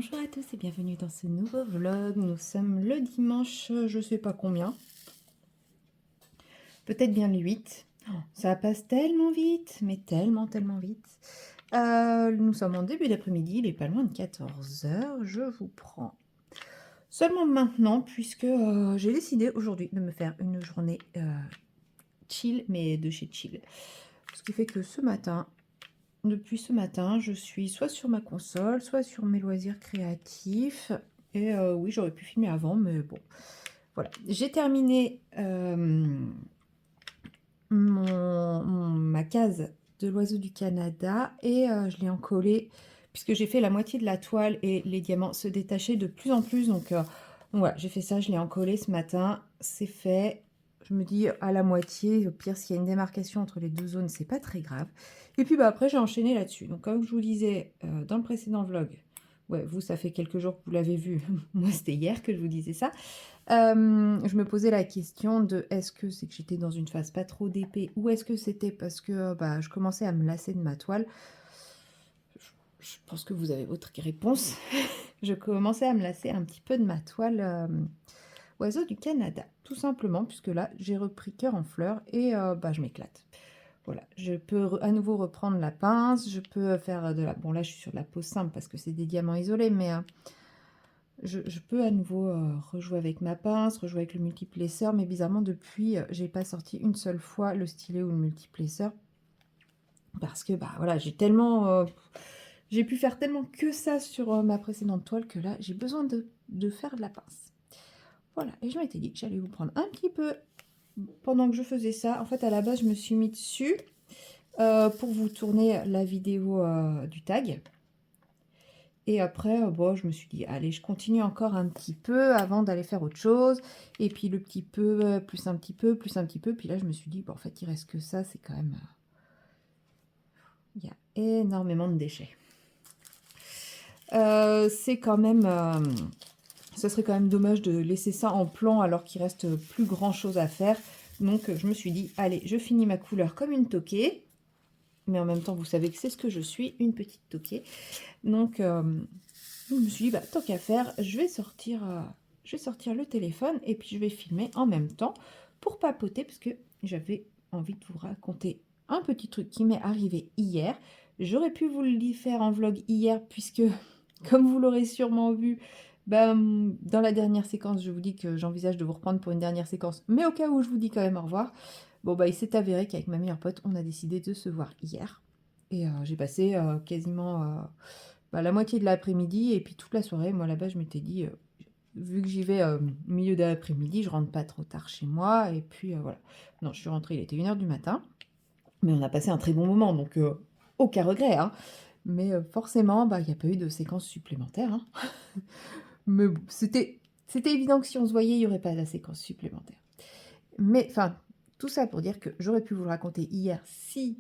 Bonjour à tous et bienvenue dans ce nouveau vlog. Nous sommes le dimanche, je sais pas combien, peut-être bien le 8. Oh, ça passe tellement vite, mais tellement vite. Nous sommes en début d'après-midi, il est pas loin de 14 heures. Je vous prends seulement maintenant puisque j'ai décidé aujourd'hui de me faire une journée chill, mais de chez chill. Ce qui fait que depuis ce matin, je suis soit sur ma console, soit sur mes loisirs créatifs. Et oui, j'aurais pu filmer avant, mais bon. Voilà, j'ai terminé ma case de l'oiseau du Canada et je l'ai encollé puisque j'ai fait la moitié de la toile et les diamants se détachaient de plus en plus. Donc voilà, j'ai fait ça, je l'ai encollé ce matin, c'est fait. Je me dis à la moitié, au pire s'il y a une démarcation entre les deux zones, c'est pas très grave. Et puis bah, après j'ai enchaîné là-dessus. Donc comme je vous disais dans le précédent vlog, ouais, vous ça fait quelques jours que vous l'avez vu, moi c'était hier que je vous disais ça. Je me posais la question de est-ce que c'est que j'étais dans une phase pas trop d'épée ou est-ce que c'était parce que bah, je commençais à me lasser de ma toile. Je pense que vous avez votre réponse. Je commençais à me lasser un petit peu de ma toile oiseau du Canada, tout simplement, puisque là j'ai repris cœur en fleurs et bah, je m'éclate. Voilà, je peux à nouveau reprendre la pince, je peux faire de la... Bon là je suis sur de la peau simple parce que c'est des diamants isolés, mais... Je peux à nouveau rejouer avec ma pince, rejouer avec le multiplesseur, mais bizarrement depuis, j'ai pas sorti une seule fois le stylet ou le multiplesseur parce que bah voilà, j'ai pu faire tellement que ça sur ma précédente toile que là j'ai besoin de faire de la pince. Voilà, et je m'étais dit que j'allais vous prendre un petit peu pendant que je faisais ça. En fait, à la base, je me suis mis dessus pour vous tourner la vidéo du tag. Et après, bon, je me suis dit, allez, je continue encore un petit peu avant d'aller faire autre chose. Et puis le petit peu, plus un petit peu, plus un petit peu. Puis là, je me suis dit, bon, en fait, il reste que ça, c'est quand même... Il y a énormément de déchets. C'est quand même... ça serait quand même dommage de laisser ça en plan alors qu'il reste plus grand chose à faire. Donc, je me suis dit, allez, je finis ma couleur comme une toquée. Mais en même temps, vous savez que c'est ce que je suis, une petite toquée. Donc... je me suis dit, bah, tant qu'à faire, je vais sortir le téléphone et puis je vais filmer en même temps pour papoter parce que j'avais envie de vous raconter un petit truc qui m'est arrivé hier. J'aurais pu vous le faire en vlog hier puisque, comme vous l'aurez sûrement vu, bah, dans la dernière séquence, je vous dis que j'envisage de vous reprendre pour une dernière séquence, mais au cas où je vous dis quand même au revoir. Bon, bah, il s'est avéré qu'avec ma meilleure pote, on a décidé de se voir hier. Et j'ai passé quasiment bah, la moitié de l'après-midi et puis toute la soirée. Moi là-bas, je m'étais dit, vu que j'y vais milieu d'après-midi, je rentre pas trop tard chez moi. Et puis voilà. Non, je suis rentrée, il était 1 h du matin. Mais on a passé un très bon moment, donc aucun regret. Hein. Mais forcément, bah, il n'y a pas eu de séquence supplémentaire. Hein. Mais bon, c'était évident que si on se voyait, il n'y aurait pas de séquence supplémentaire. Mais enfin, tout ça pour dire que j'aurais pu vous le raconter hier si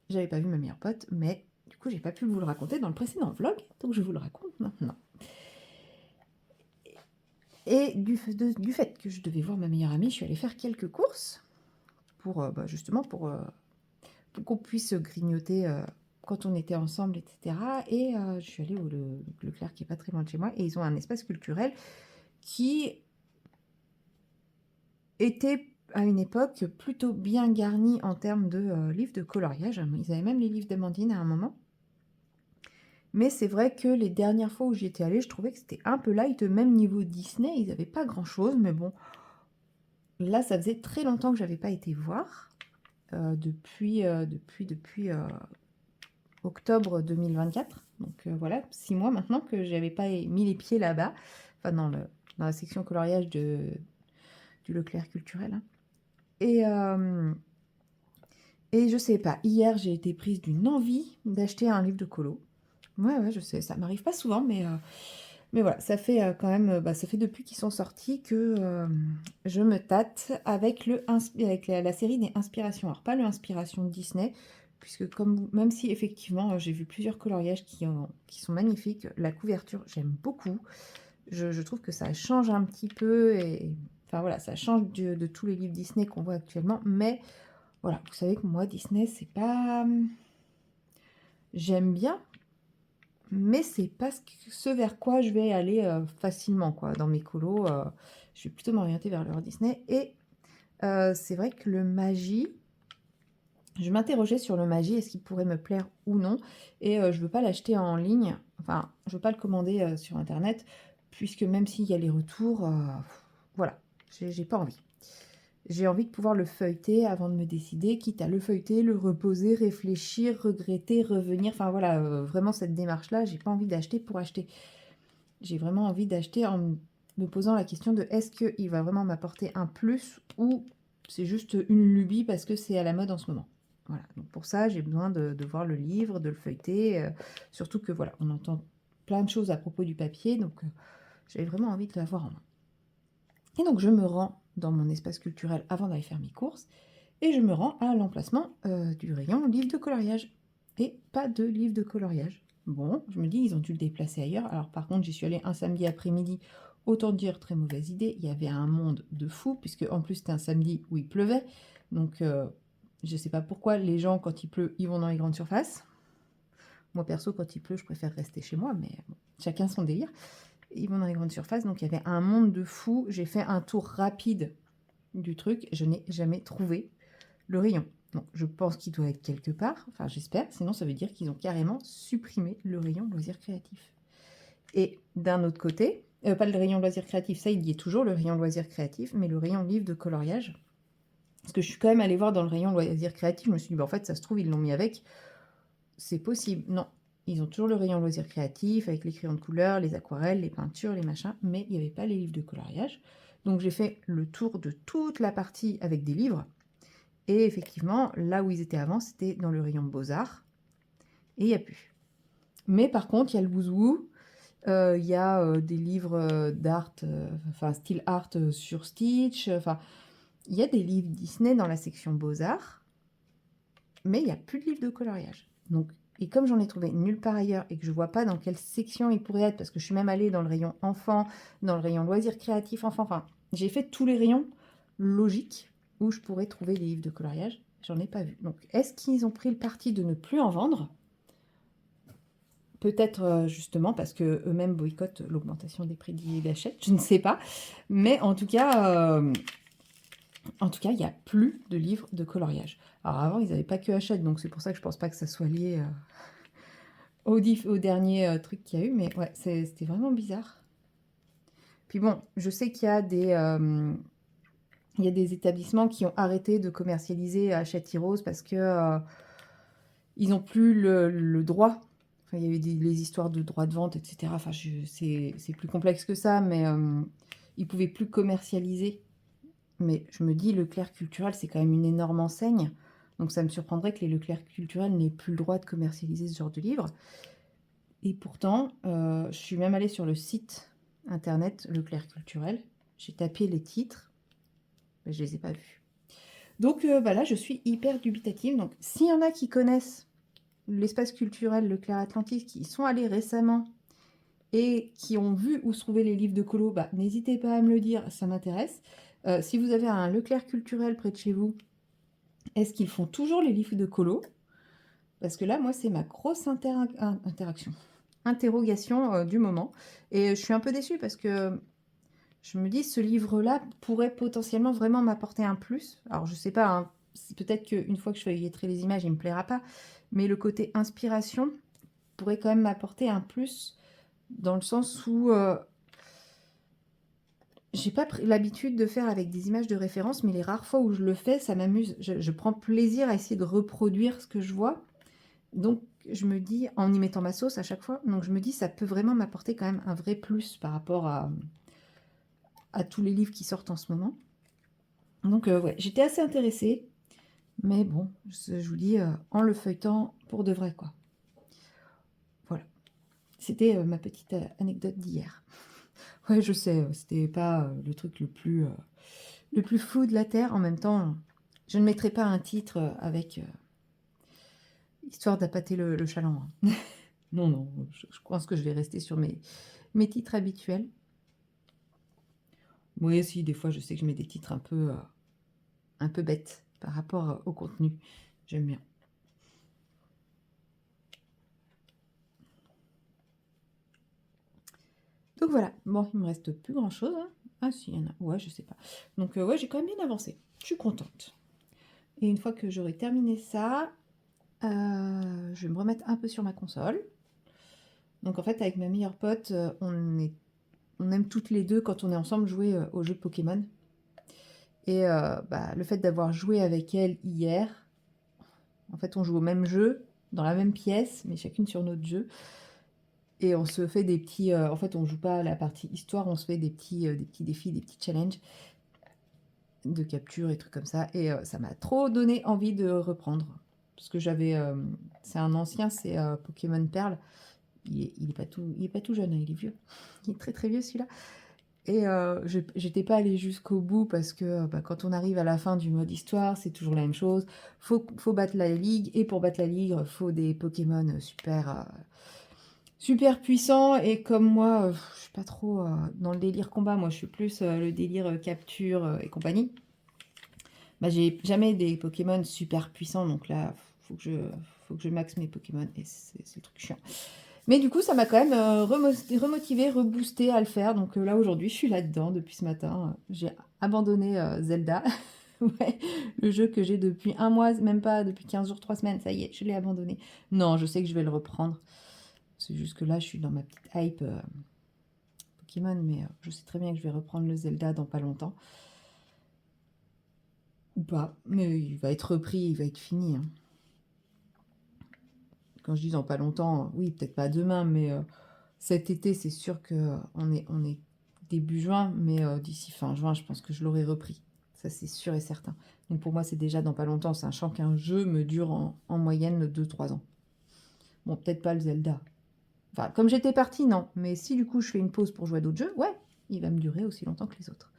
j'avais pas vu ma meilleure pote, mais du coup, j'ai pas pu vous le raconter dans le précédent vlog, donc je vous le raconte maintenant. Et du fait que je devais voir ma meilleure amie, je suis allée faire quelques courses pour bah, justement pour qu'on puisse grignoter quand on était ensemble, etc. Et je suis allée au Leclerc qui est pas très loin de chez moi et ils ont un espace culturel qui était à une époque plutôt bien garni en termes de livres de coloriage. Ils avaient même les livres d'Amandine à un moment. Mais c'est vrai que les dernières fois où j'y étais allée, je trouvais que c'était un peu light, même niveau Disney, ils n'avaient pas grand-chose, mais bon, là, ça faisait très longtemps que j'avais pas été voir, depuis octobre 2024, donc voilà, 6 mois maintenant que j'avais pas mis les pieds là-bas, enfin dans la section coloriage du Leclerc culturel, hein. Et je sais pas, hier j'ai été prise d'une envie d'acheter un livre de colo. Ouais, je sais, ça m'arrive pas souvent, mais voilà, ça fait quand même, bah, ça fait depuis qu'ils sont sortis que je me tâte avec la série des inspirations. Alors pas le Inspiration Disney, puisque même si effectivement j'ai vu plusieurs coloriages qui sont magnifiques, la couverture j'aime beaucoup. Je trouve que ça change un petit peu et enfin voilà, ça change de tous les livres Disney qu'on voit actuellement, mais voilà, vous savez que moi Disney c'est pas, j'aime bien. mais c'est pas ce vers quoi je vais aller, facilement quoi. Dans mes colos, je vais plutôt m'orienter vers le Disney et c'est vrai que le Magie, je m'interrogeais sur le Magie, est-ce qu'il pourrait me plaire ou non? Et je veux pas l'acheter en ligne, enfin, je veux pas le commander, sur internet, puisque même s'il y a les retours, voilà, j'ai pas envie. J'ai envie de pouvoir le feuilleter avant de me décider, quitte à le feuilleter, le reposer, réfléchir, regretter, revenir, enfin voilà, vraiment cette démarche-là, j'ai pas envie d'acheter pour acheter. J'ai vraiment envie d'acheter en me posant la question de: «Est-ce qu'il va vraiment m'apporter un plus ou c'est juste une lubie parce que c'est à la mode en ce moment?» Voilà, donc pour ça, j'ai besoin de voir le livre, de le feuilleter, surtout que voilà, on entend plein de choses à propos du papier, donc j'avais vraiment envie de l'avoir en main. Et donc je me rends dans mon espace culturel avant d'aller faire mes courses et je me rends à l'emplacement, du rayon livre de coloriage et pas de livre de coloriage. Bon, je me dis: «Ils ont dû le déplacer ailleurs». Alors par contre, j'y suis allée un samedi après-midi, autant dire très mauvaise idée. Il y avait un monde de fou puisque en plus c'était un samedi où il pleuvait, donc je sais pas pourquoi les gens quand il pleut, ils vont dans les grandes surfaces. Moi perso, quand il pleut, je préfère rester chez moi, mais bon, chacun son délire. Ils vont dans les grandes surfaces, donc il y avait un monde de fou. J'ai fait un tour rapide du truc, je n'ai jamais trouvé le rayon. Donc je pense qu'il doit être quelque part, enfin j'espère, sinon ça veut dire qu'ils ont carrément supprimé le rayon loisirs créatifs. Et d'un autre côté, pas le rayon loisirs créatifs, ça il y est toujours, le rayon loisirs créatifs, mais le rayon livre de coloriage. Parce que je suis quand même allée voir dans le rayon loisirs créatifs, je me suis dit, bah, en fait ça se trouve ils l'ont mis avec, c'est possible. Non, ils ont toujours le rayon loisirs créatifs avec les crayons de couleur, les aquarelles, les peintures, les machins, mais il n'y avait pas les livres de coloriage. Donc j'ai fait le tour de toute la partie avec des livres. Et effectivement, là où ils étaient avant, c'était dans le rayon Beaux-Arts. Et il n'y a plus. Mais par contre, il y a le Bouzou. Il y a des livres d'art, enfin style art sur Stitch. Enfin, il y a des livres Disney dans la section Beaux-Arts. Mais il n'y a plus de livres de coloriage. Donc, et comme j'en ai trouvé nulle part ailleurs et que je ne vois pas dans quelle section il pourrait être, parce que je suis même allée dans le rayon enfants, dans le rayon loisirs créatifs enfants, enfin, j'ai fait tous les rayons logiques où je pourrais trouver des livres de coloriage. J'en ai pas vu. Donc, est-ce qu'ils ont pris le parti de ne plus en vendre? Peut-être justement parce que eux-mêmes boycottent l'augmentation des prix d'achat, je ne sais pas. Mais en tout cas, il n'y a plus de livres de coloriage. Alors avant, ils n'avaient pas que Hachette, donc c'est pour ça que je pense pas que ça soit lié au dernier truc qu'il y a eu. Mais ouais, c'était vraiment bizarre. Puis bon, je sais qu'il y a des établissements qui ont arrêté de commercialiser Hachette Heroes parce que ils n'ont plus le droit. Enfin, il y a eu les histoires de droits de vente, etc. Enfin, c'est plus complexe que ça, mais ils ne pouvaient plus commercialiser. Mais je me dis, Leclerc Culturel, c'est quand même une énorme enseigne. Donc ça me surprendrait que les Leclerc Culturel n'aient plus le droit de commercialiser ce genre de livre. Et pourtant, je suis même allée sur le site internet Leclerc Culturel. J'ai tapé les titres, mais je ne les ai pas vus. Donc bah là, je suis hyper dubitative. Donc s'il y en a qui connaissent l'espace culturel Leclerc Atlantis, qui y sont allés récemment et qui ont vu où se trouvaient les livres de colo, bah, n'hésitez pas à me le dire, ça m'intéresse. Si vous avez un Leclerc Culturel près de chez vous, est-ce qu'ils font toujours les livres de colo? Parce que là, moi, c'est ma grosse interrogation du moment. Et je suis un peu déçue parce que je me dis, ce livre-là pourrait potentiellement vraiment m'apporter un plus. Alors, je sais pas, hein, peut-être qu'une fois que je feuilleterai les images, il ne me plaira pas. Mais le côté inspiration pourrait quand même m'apporter un plus dans le sens où j'ai pas l'habitude de faire avec des images de référence, mais les rares fois où je le fais, ça m'amuse. Je prends plaisir à essayer de reproduire ce que je vois. Donc, je me dis, en y mettant ma sauce à chaque fois, donc je me dis, ça peut vraiment m'apporter quand même un vrai plus par rapport à tous les livres qui sortent en ce moment. Donc, ouais, j'étais assez intéressée, mais bon, je vous dis, en le feuilletant pour de vrai, quoi. Voilà. C'était ma petite anecdote d'hier. Ouais, je sais, c'était pas le truc le plus fou de la Terre. En même temps, je ne mettrai pas un titre avec histoire d'appâter le chaland, hein. Non, non, je pense que je vais rester sur mes titres habituels. Oui, si, des fois, je sais que je mets des titres un peu bêtes par rapport au contenu. J'aime bien. Donc voilà, bon, il me reste plus grand-chose, hein. Ah si, il y en a, ouais, je sais pas. Donc ouais, j'ai quand même bien avancé. Je suis contente. Et une fois que j'aurai terminé ça, je vais me remettre un peu sur ma console. Donc en fait, avec ma meilleure pote, on aime toutes les deux quand on est ensemble jouer aux jeux de Pokémon. Et bah, le fait d'avoir joué avec elle hier, en fait, on joue au même jeu, dans la même pièce, mais chacune sur notre jeu. Et on se fait des petits... en fait, on joue pas à la partie histoire, on se fait des petits défis, des petits challenges de capture et trucs comme ça. Et ça m'a trop donné envie de reprendre. Parce que j'avais... c'est un ancien, c'est Pokémon Perle. Il est pas tout jeune, hein, il est vieux. Il est très très vieux celui-là. Et j'étais pas allée jusqu'au bout parce que bah, quand on arrive à la fin du mode histoire, c'est toujours la même chose. Faut battre la ligue, et pour battre la ligue, faut des Pokémon super puissants. Et comme moi, je suis pas trop dans le délire combat, moi je suis plus le délire capture et compagnie. Bah, j'ai jamais des Pokémon super puissants, donc là, faut que je max mes Pokémon, et c'est le truc chiant. Mais du coup, ça m'a quand même remotivé, reboosté à le faire. Donc là, aujourd'hui, je suis là-dedans depuis ce matin. J'ai abandonné Zelda. Ouais, le jeu que j'ai depuis un mois, même pas depuis 15 jours, 3 semaines. Ça y est, je l'ai abandonné. Non, je sais que je vais le reprendre. C'est juste que là, je suis dans ma petite hype Pokémon. Mais je sais très bien que je vais reprendre le Zelda dans pas longtemps. Ou pas. Mais il va être repris, il va être fini, hein. Quand je dis dans pas longtemps, oui, peut-être pas demain, mais cet été, c'est sûr que on est début juin, mais d'ici fin juin, je pense que je l'aurai repris. Ça, c'est sûr et certain. Donc pour moi, c'est déjà dans pas longtemps, sachant qu'un jeu me dure en moyenne 2-3 ans. Bon, peut-être pas le Zelda. Enfin, comme j'étais partie, non. Mais si du coup je fais une pause pour jouer à d'autres jeux, ouais, il va me durer aussi longtemps que les autres.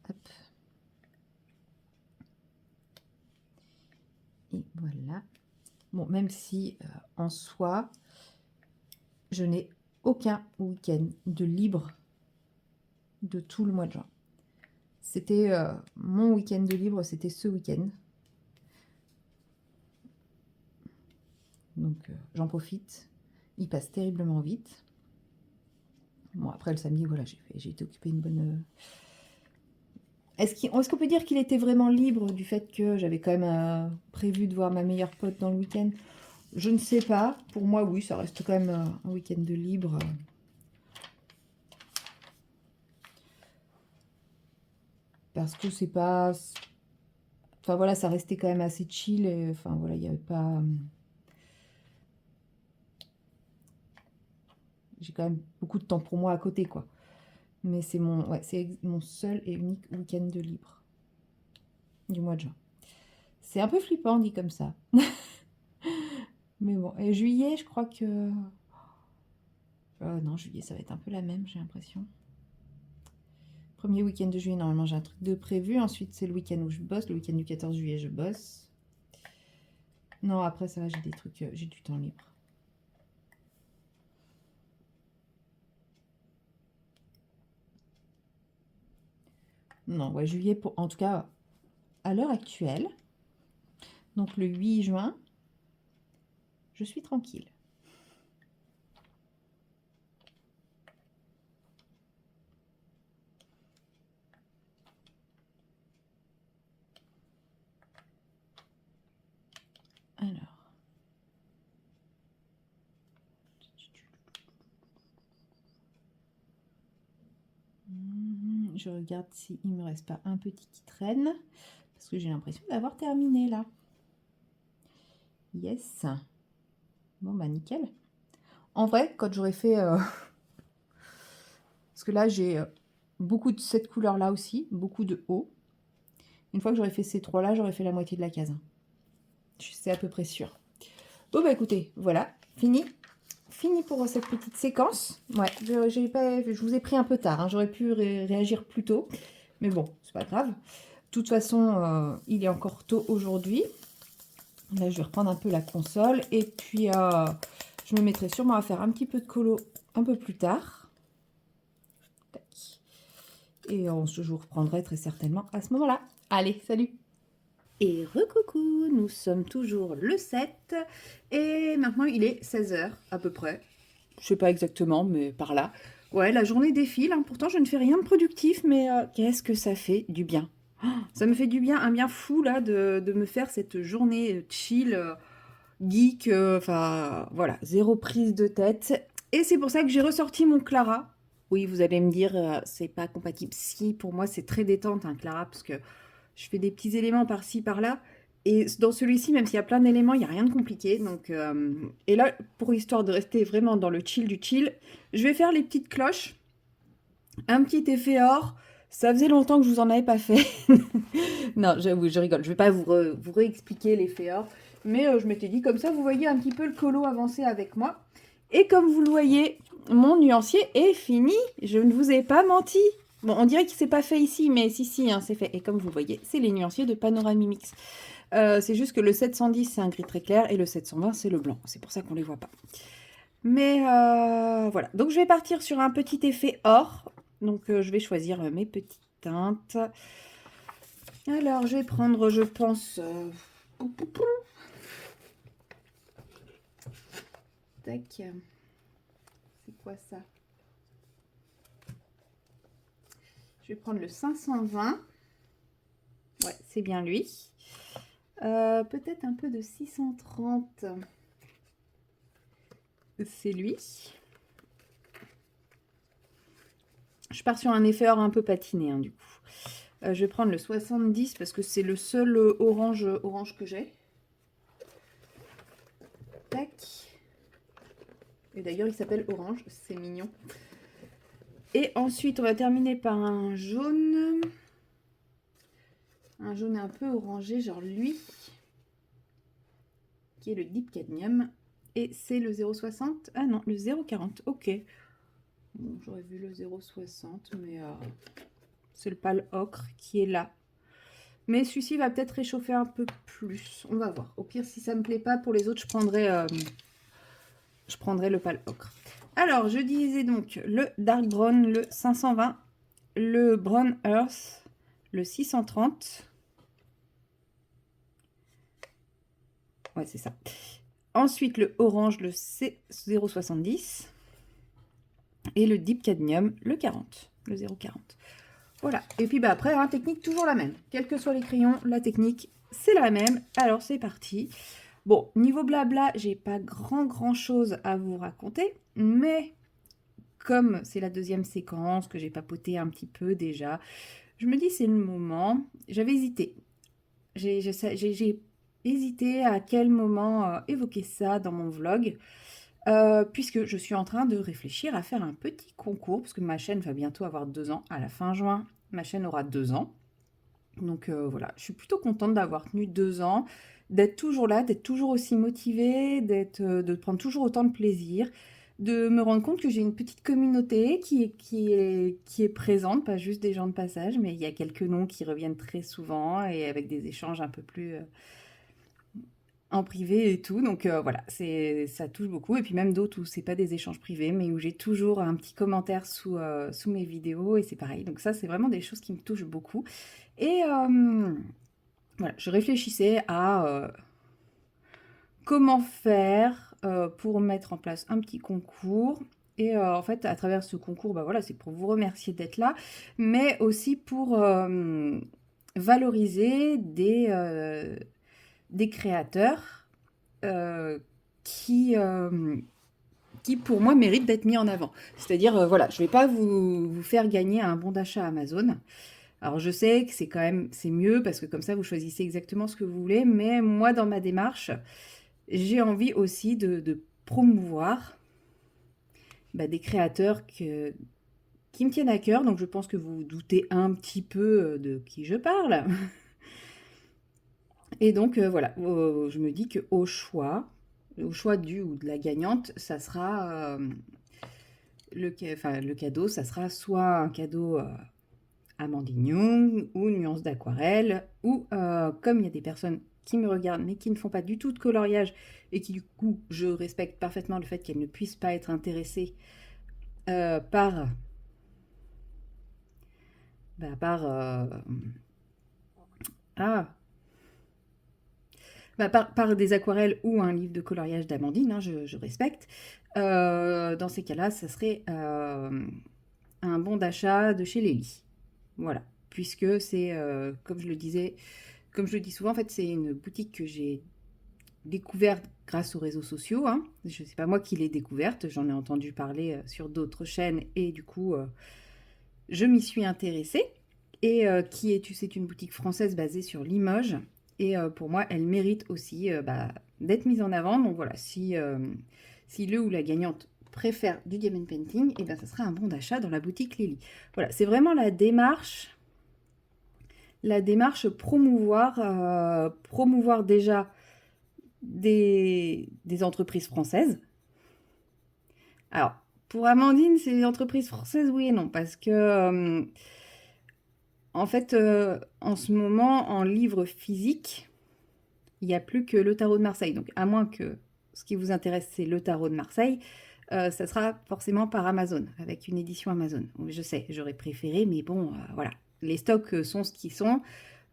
Hop. Et voilà. Bon, même si en soi, je n'ai aucun week-end de libre de tout le mois de juin. C'était mon week-end de libre, c'était ce week-end. Donc j'en profite. Il passe terriblement vite. Bon, après le samedi, voilà, j'ai été occupée une bonne... Est-ce qu'on peut dire qu'il était vraiment libre du fait que j'avais quand même prévu de voir ma meilleure pote dans le week-end? Je ne sais pas. Pour moi, oui, ça reste quand même un week-end de libre. Parce que c'est pas... Enfin voilà, ça restait quand même assez chill. Et, enfin voilà, il n'y avait pas... J'ai quand même beaucoup de temps pour moi à côté, quoi. Mais c'est mon seul et unique week-end de libre du mois de juin. C'est un peu flippant dit comme ça. Mais bon, et juillet, je crois que... non, juillet, ça va être un peu la même, j'ai l'impression. Premier week-end de juillet, normalement, j'ai un truc de prévu. Ensuite, c'est le week-end où je bosse. Le week-end du 14 juillet, je bosse. Non, après, ça va, j'ai des trucs... j'ai du temps libre. Non, ouais, juillet, en tout cas, à l'heure actuelle, donc le 8 juin, je suis tranquille. Alors... Je regarde s'il ne me reste pas un petit qui traîne. Parce que j'ai l'impression d'avoir terminé là. Yes. Bon bah nickel. En vrai, quand j'aurais fait... parce que là, j'ai beaucoup de cette couleur-là aussi. Beaucoup de haut. Une fois que j'aurais fait ces trois-là, j'aurais fait la moitié de la case. C'est à peu près sûr. Bon bah écoutez, voilà. Fini. Fini pour cette petite séquence. Ouais, je vous ai pris un peu tard. Hein. J'aurais pu réagir plus tôt. Mais bon, c'est pas grave. De toute façon, il est encore tôt aujourd'hui. Là, je vais reprendre un peu la console. Et puis, je me mettrai sûrement à faire un petit peu de colo un peu plus tard. Tac. Et je vous reprendrai très certainement à ce moment-là. Allez, salut! Et recoucou, nous sommes toujours le 7. Et maintenant, il est 16 h à peu près. Je sais pas exactement, mais par là. Ouais, la journée défile, hein, pourtant je ne fais rien de productif, mais qu'est-ce que ça fait du bien. Oh, ça me fait du bien, un bien fou là, de me faire cette journée chill, geek, enfin voilà, zéro prise de tête. Et c'est pour ça que j'ai ressorti mon Clara. Oui, vous allez me dire, c'est pas compatible. Si, pour moi c'est très détente un Clara, parce que je fais des petits éléments par-ci, par-là. Et dans celui-ci, même s'il y a plein d'éléments, il n'y a rien de compliqué. Donc, et là, pour histoire de rester vraiment dans le chill du chill, je vais faire les petites cloches. Un petit effet or. Ça faisait longtemps que je vous en avais pas fait. Non, j'avoue, je rigole. Je vais pas vous réexpliquer l'effet or. Mais je m'étais dit, comme ça, vous voyez un petit peu le colo avancer avec moi. Et comme vous le voyez, mon nuancier est fini. Je ne vous ai pas menti. Bon, on dirait qu'il s'est pas fait ici, mais si, hein, c'est fait. Et comme vous le voyez, c'est les nuanciers de Panoramimix. C'est juste que le 710, c'est un gris très clair, et le 720, c'est le blanc. C'est pour ça qu'on les voit pas. Mais voilà. Donc, je vais partir sur un petit effet or. Donc, je vais choisir mes petites teintes. Alors, je vais prendre, je pense... Tac. C'est quoi ça? Je vais prendre le 520. Ouais, c'est bien lui. Peut-être un peu de 630. C'est lui. Je pars sur un effet or un peu patiné, hein, du coup. Je vais prendre le 70 parce que c'est le seul orange que j'ai. Tac. Et d'ailleurs, il s'appelle orange. C'est mignon. Et ensuite, on va terminer par un jaune. Un jaune un peu orangé, genre lui. Qui est le Deep Cadmium. Et c'est le 0,60. Ah non, le 0,40. Ok. Bon, j'aurais vu le 0,60, mais c'est le pâle ocre qui est là. Mais celui-ci va peut-être réchauffer un peu plus. On va voir. Au pire, si ça ne me plaît pas, pour les autres, je prendrai le pâle ocre. Alors, je disais donc le Dark Brown, le 520, le Brown Earth, le 630. Ouais, c'est ça. Ensuite, le orange, le C070. Et le Deep Cadmium, le 40, le 0,40. Voilà. Et puis bah, après, hein, technique toujours la même. Quels que soient les crayons, la technique, c'est la même. Alors, c'est parti. Bon, niveau blabla, j'ai pas grand chose à vous raconter. Mais comme c'est la deuxième séquence, que j'ai papoté un petit peu déjà, je me dis c'est le moment. J'avais hésité. J'ai hésité à quel moment évoquer ça dans mon vlog. Puisque je suis en train de réfléchir à faire un petit concours, parce que ma chaîne va bientôt avoir 2 ans. À la fin juin, ma chaîne aura 2 ans. Donc voilà, je suis plutôt contente d'avoir tenu 2 ans, d'être toujours là, d'être toujours aussi motivée, de prendre toujours autant de plaisir, de me rendre compte que j'ai une petite communauté qui est présente, pas juste des gens de passage, mais il y a quelques noms qui reviennent très souvent et avec des échanges un peu plus en privé et tout. Donc voilà, ça touche beaucoup. Et puis même d'autres où c'est pas des échanges privés, mais où j'ai toujours un petit commentaire sous mes vidéos et c'est pareil. Donc ça, c'est vraiment des choses qui me touchent beaucoup. Et voilà, je réfléchissais à comment faire pour mettre en place un petit concours. Et en fait, à travers ce concours, bah voilà, c'est pour vous remercier d'être là, mais aussi pour valoriser des créateurs euh, qui, euh, qui, pour moi, méritent d'être mis en avant. C'est-à-dire, voilà, je ne vais pas vous faire gagner un bon d'achat Amazon. Alors, je sais que c'est quand même, c'est mieux parce que comme ça, vous choisissez exactement ce que vous voulez. Mais moi, dans ma démarche, j'ai envie aussi de promouvoir bah, des créateurs qui me tiennent à cœur. Donc, je pense que vous vous doutez un petit peu de qui je parle. Et donc, voilà, je me dis qu'au choix du ou de la gagnante, ça sera le cadeau, ça sera soit un cadeau Amandine Young ou nuance d'aquarelle, ou comme il y a des personnes qui me regardent mais qui ne font pas du tout de coloriage et qui du coup je respecte parfaitement le fait qu'elles ne puissent pas être intéressées par bah, par ah Bah, par des aquarelles ou un livre de coloriage d'Amandine, hein, je respecte. Dans ces cas-là, ça serait un bon d'achat de chez Lely. Voilà. Puisque c'est, comme je le disais, comme je le dis souvent, en fait, c'est une boutique que j'ai découverte grâce aux réseaux sociaux, hein. Je sais pas moi qui l'ai découverte, j'en ai entendu parler sur d'autres chaînes et du coup, je m'y suis intéressée. Et c'est une boutique française basée sur Limoges. Et pour moi, elle mérite aussi d'être mise en avant. Donc voilà, si le ou la gagnante préfère du diamond painting, et ben ça sera un bon d'achat dans la boutique Lily. Voilà, c'est vraiment la démarche promouvoir déjà des entreprises françaises. Alors, pour Amandine, c'est des entreprises françaises, oui et non, parce que en fait, en ce moment, en livre physique, il n'y a plus que le tarot de Marseille. Donc, à moins que ce qui vous intéresse, c'est le tarot de Marseille, ça sera forcément par Amazon, avec une édition Amazon. Oui, je sais, j'aurais préféré, mais bon, voilà. Les stocks sont ce qu'ils sont.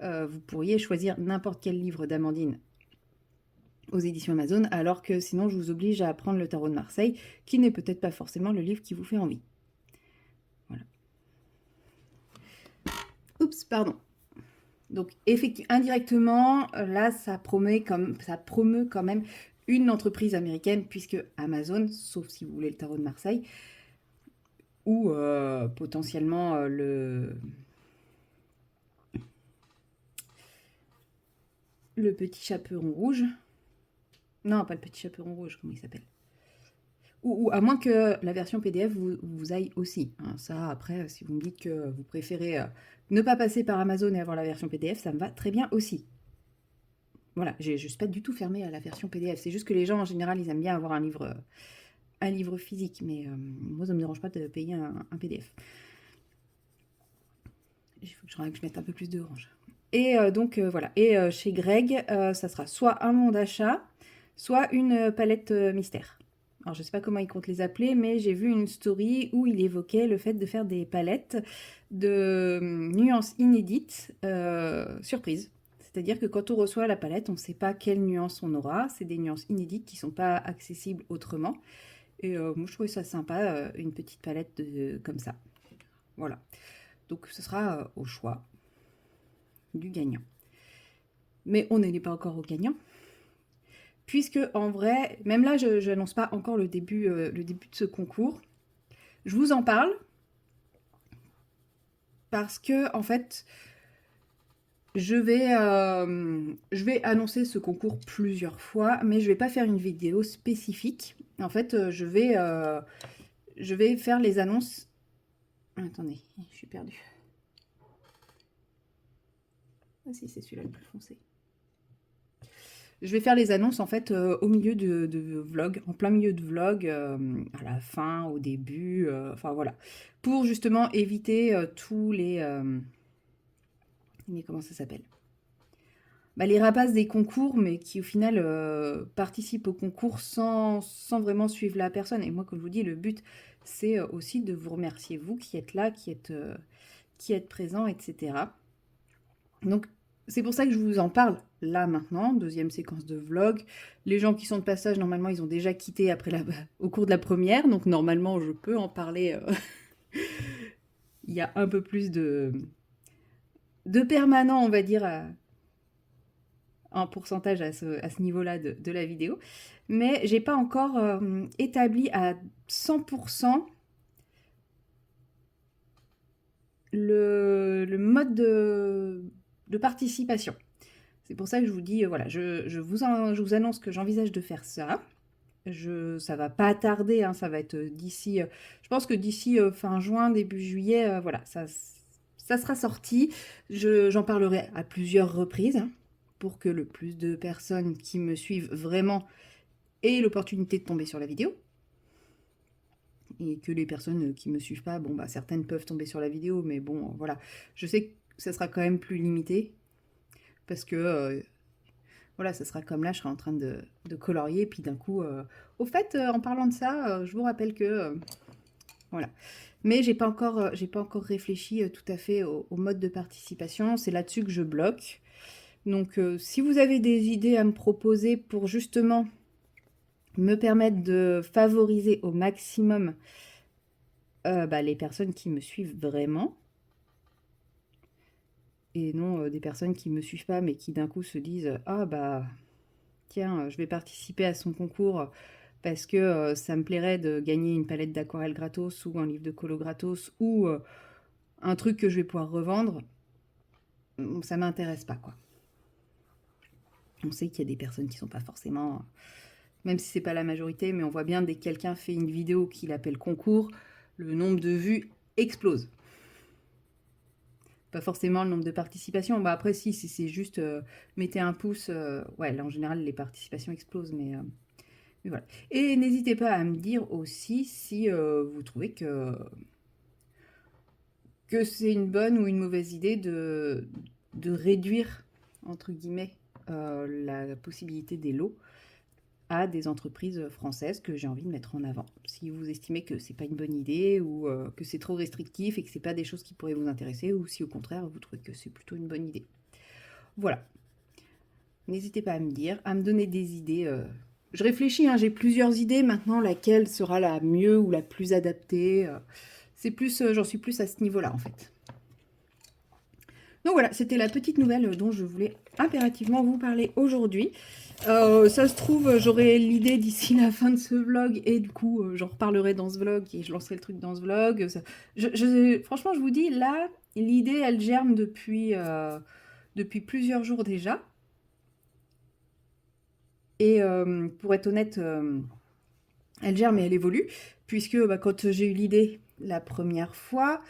Vous pourriez choisir n'importe quel livre d'Amandine aux éditions Amazon, alors que sinon, je vous oblige à prendre le tarot de Marseille, qui n'est peut-être pas forcément le livre qui vous fait envie. Voilà. Oups, pardon. Donc, effectivement, indirectement, là, ça promeut quand même une entreprise américaine, puisque Amazon, sauf si vous voulez le tarot de Marseille, ou potentiellement le petit chaperon rouge. Non, pas le petit chaperon rouge, comment il s'appelle? Ou à moins que la version PDF vous aille aussi, hein. Ça, après, si vous me dites que vous préférez ne pas passer par Amazon et avoir la version PDF, ça me va très bien aussi. Voilà, je ne suis pas du tout fermée à la version PDF. C'est juste que les gens, en général, ils aiment bien avoir un livre physique. Mais moi, ça ne me dérange pas de payer un PDF. Il faut que je mette un peu plus d'orange. Et donc, voilà. Et chez Greg, ça sera soit un bon d'achat, soit une palette mystère. Alors, je ne sais pas comment il compte les appeler, mais j'ai vu une story où il évoquait le fait de faire des palettes de nuances inédites, surprises. C'est-à-dire que quand on reçoit la palette, on ne sait pas quelle nuance on aura. C'est des nuances inédites qui ne sont pas accessibles autrement. Et moi, je trouvais ça sympa, une petite palette comme ça. Voilà. Donc, ce sera au choix du gagnant. Mais on n'est pas encore au gagnant. Puisque, en vrai, même là, je n'annonce pas encore le début de ce concours. Je vous en parle parce que, en fait, je vais annoncer ce concours plusieurs fois, mais je ne vais pas faire une vidéo spécifique. En fait, je vais faire les annonces. Attendez, je suis perdue. Ah si, c'est celui-là le plus foncé. Je vais faire les annonces en fait au milieu de vlog, en plein milieu de vlog, à la fin, au début, enfin voilà. Pour justement éviter tous les comment ça s'appelle? Bah, les rapaces des concours, mais qui au final participent au concours sans vraiment suivre la personne. Et moi, comme je vous dis, le but, c'est aussi de vous remercier, vous qui êtes là, qui êtes présents, etc. Donc, c'est pour ça que je vous en parle là maintenant, deuxième séquence de vlog. Les gens qui sont de passage, normalement, ils ont déjà quitté au cours de la première, donc normalement, je peux en parler. Il y a un peu plus de permanent, on va dire, en pourcentage à ce niveau-là de la vidéo. Mais j'ai pas encore établi à 100% le mode de participation. C'est pour ça que je vous dis, voilà, je vous annonce que j'envisage de faire ça. Ça va pas tarder, hein, ça va être d'ici, je pense que d'ici fin juin, début juillet, voilà, ça sera sorti. J'en parlerai à plusieurs reprises, hein, pour que le plus de personnes qui me suivent vraiment aient l'opportunité de tomber sur la vidéo. Et que les personnes qui me suivent pas, bon, bah, certaines peuvent tomber sur la vidéo, mais bon, voilà. Je sais que ça sera quand même plus limité, parce que voilà, ça sera comme là, je serai en train de colorier, puis d'un coup, au fait, en parlant de ça, je vous rappelle que, voilà. Mais j'ai pas encore réfléchi tout à fait au mode de participation, c'est là-dessus que je bloque. Donc, si vous avez des idées à me proposer pour justement me permettre de favoriser au maximum les personnes qui me suivent vraiment, et non des personnes qui me suivent pas, mais qui d'un coup se disent: «Ah bah, tiens, je vais participer à son concours parce que ça me plairait de gagner une palette d'aquarelle gratos ou un livre de colo gratos ou un truc que je vais pouvoir revendre». Ça m'intéresse pas, quoi. On sait qu'il y a des personnes qui sont pas forcément, même si c'est pas la majorité, mais on voit bien dès que quelqu'un fait une vidéo qu'il appelle concours, le nombre de vues explose. Pas forcément le nombre de participations. Bah après, si c'est juste mettez un pouce, ouais, là en général les participations explosent, mais voilà. Et n'hésitez pas à me dire aussi si vous trouvez que c'est une bonne ou une mauvaise idée de réduire, entre guillemets, la possibilité des lots à des entreprises françaises que j'ai envie de mettre en avant. Si vous estimez que c'est pas une bonne idée ou que c'est trop restrictif et que c'est pas des choses qui pourraient vous intéresser, ou si au contraire vous trouvez que c'est plutôt une bonne idée. Voilà. N'hésitez pas à me dire, à me donner des idées. Je réfléchis, hein, j'ai plusieurs idées maintenant, laquelle sera la mieux ou la plus adaptée. C'est plus, j'en suis plus à ce niveau-là en fait. Donc voilà, c'était la petite nouvelle dont je voulais impérativement vous parler aujourd'hui. Ça se trouve, j'aurai l'idée d'ici la fin de ce vlog et du coup, j'en reparlerai dans ce vlog et je lancerai le truc dans ce vlog. Franchement, je vous dis, là, l'idée, elle germe depuis plusieurs jours déjà. Et pour être honnête, elle germe et elle évolue, puisque quand j'ai eu l'idée la première fois,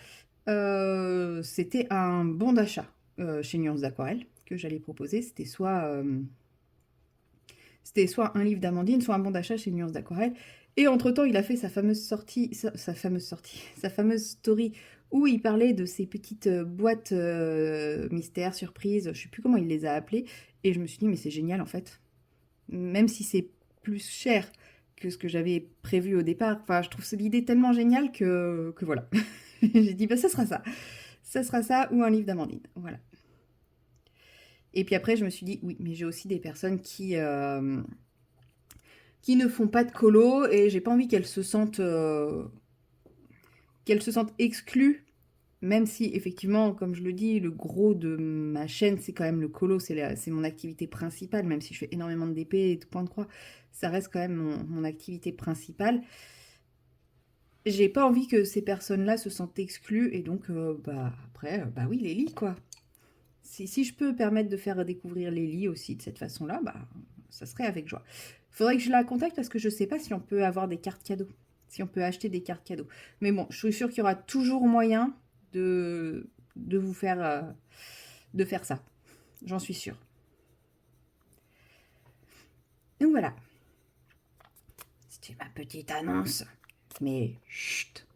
c'était un bon d'achat chez Nuance d'Aquarelle que j'allais proposer. C'était soit un livre d'Amandine, soit un bon d'achat chez Nuance d'Aquarelle. Et entre-temps, il a fait sa fameuse sa fameuse story où il parlait de ces petites boîtes mystères, surprises, je sais plus comment il les a appelées. Et je me suis dit, mais c'est génial en fait. Même si c'est plus cher que ce que j'avais prévu au départ. Enfin, je trouve l'idée tellement géniale que voilà. J'ai dit, bah ça sera ça. Ça sera ça ou un livre d'Amandine. Voilà. Et puis après, je me suis dit, oui, mais j'ai aussi des personnes qui ne font pas de colo et j'ai pas envie qu'elles se sentent exclues. Même si, effectivement, comme je le dis, le gros de ma chaîne, c'est quand même le colo, c'est mon activité principale, même si je fais énormément de DP et de points de croix, ça reste quand même mon activité principale. J'ai pas envie que ces personnes-là se sentent exclues, et donc, après, oui, les lits, quoi. Si je peux permettre de faire découvrir les lits aussi de cette façon-là, ça serait avec joie. Faudrait que je la contacte parce que je sais pas si on peut avoir des cartes cadeaux, si on peut acheter des cartes cadeaux. Mais bon, je suis sûre qu'il y aura toujours moyen de vous faire, de faire ça. J'en suis sûre. Donc voilà. C'était ma petite annonce. Mais chut.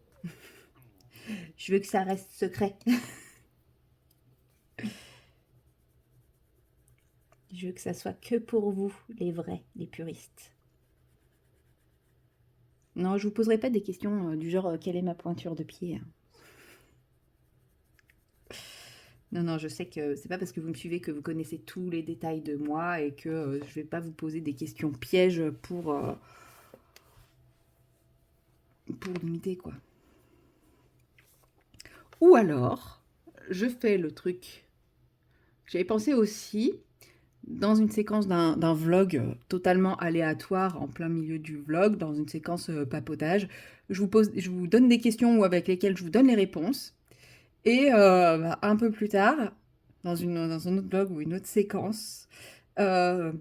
Je veux que ça reste secret. Je veux que ça soit que pour vous, les vrais, les puristes. Non, je vous poserai pas des questions du genre quelle est ma pointure de pied, hein. Non, je sais que c'est pas parce que vous me suivez que vous connaissez tous les détails de moi et que je vais pas vous poser des questions pièges pour limiter, quoi. Ou alors, je fais le truc. J'avais pensé aussi, dans une séquence d'un vlog totalement aléatoire, en plein milieu du vlog, dans une séquence papotage, je vous donne des questions ou avec lesquelles je vous donne les réponses. Et un peu plus tard, dans un autre vlog ou une autre séquence, je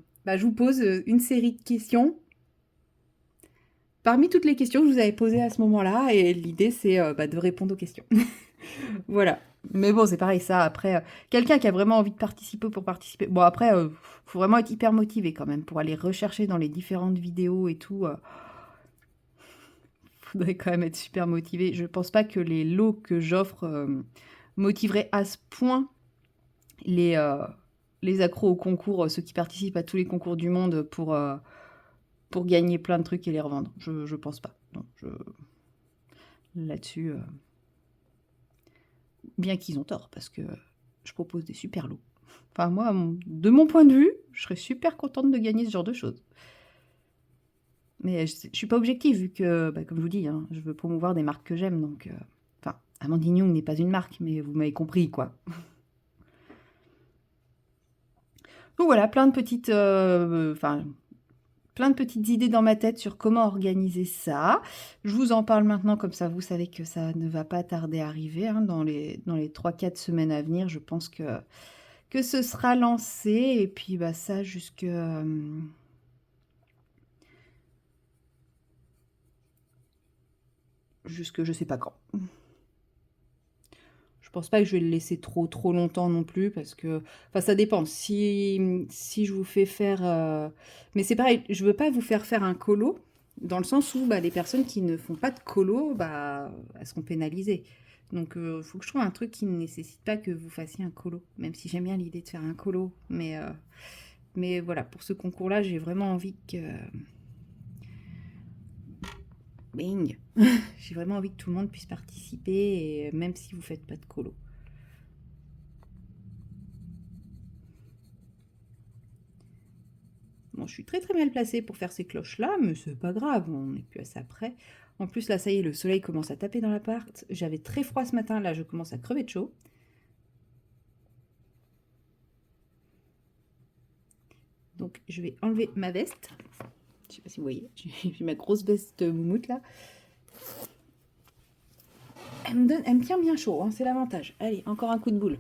vous pose une série de questions parmi toutes les questions que je vous avais posées à ce moment-là. Et l'idée, c'est de répondre aux questions. Voilà. Mais bon, c'est pareil, ça. Après, quelqu'un qui a vraiment envie de participer pour participer. Bon, après, faut vraiment être hyper motivé quand même pour aller rechercher dans les différentes vidéos et tout. Faudrait quand même être super motivé. Je pense pas que les lots que j'offre motiveraient à ce point les accros au concours, ceux qui participent à tous les concours du monde pour gagner plein de trucs et les revendre. Je pense pas. Non, là-dessus, bien qu'ils ont tort, parce que je propose des super lots. Enfin, moi, de mon point de vue, je serais super contente de gagner ce genre de choses. Mais je suis pas objective, vu que, bah, comme je vous dis, hein, je veux promouvoir des marques que j'aime, donc... Enfin, Amandine Young n'est pas une marque, mais vous m'avez compris, quoi. Donc voilà, plein de petites... Enfin, plein de petites idées dans ma tête sur comment organiser ça. Je vous en parle maintenant, comme ça vous savez que ça ne va pas tarder à arriver. Hein, dans les 3-4 semaines à venir, je pense que ce sera lancé. Et puis bah, ça jusque je sais pas quand. Je pense pas que je vais le laisser trop longtemps non plus parce que... Enfin, ça dépend. Si je vous fais faire... Mais c'est pareil, je veux pas vous faire faire un colo dans le sens où bah, les personnes qui ne font pas de colo, bah, elles seront pénalisées. Donc, il faut que je trouve un truc qui ne nécessite pas que vous fassiez un colo. Même si j'aime bien l'idée de faire un colo. Mais voilà, pour ce concours-là, j'ai vraiment envie que... Bing. J'ai vraiment envie que tout le monde puisse participer, et même si vous faites pas de colo. Bon, je suis très mal placée pour faire ces cloches-là, mais c'est pas grave, on n'est plus à ça près. En plus, là, ça y est, le soleil commence à taper dans l'appart. J'avais très froid ce matin, là, je commence à crever de chaud. Donc, je vais enlever ma veste. Je sais pas si vous voyez, j'ai ma grosse veste moumoute, là. Elle me tient bien chaud, hein, c'est l'avantage. Allez, encore un coup de boule.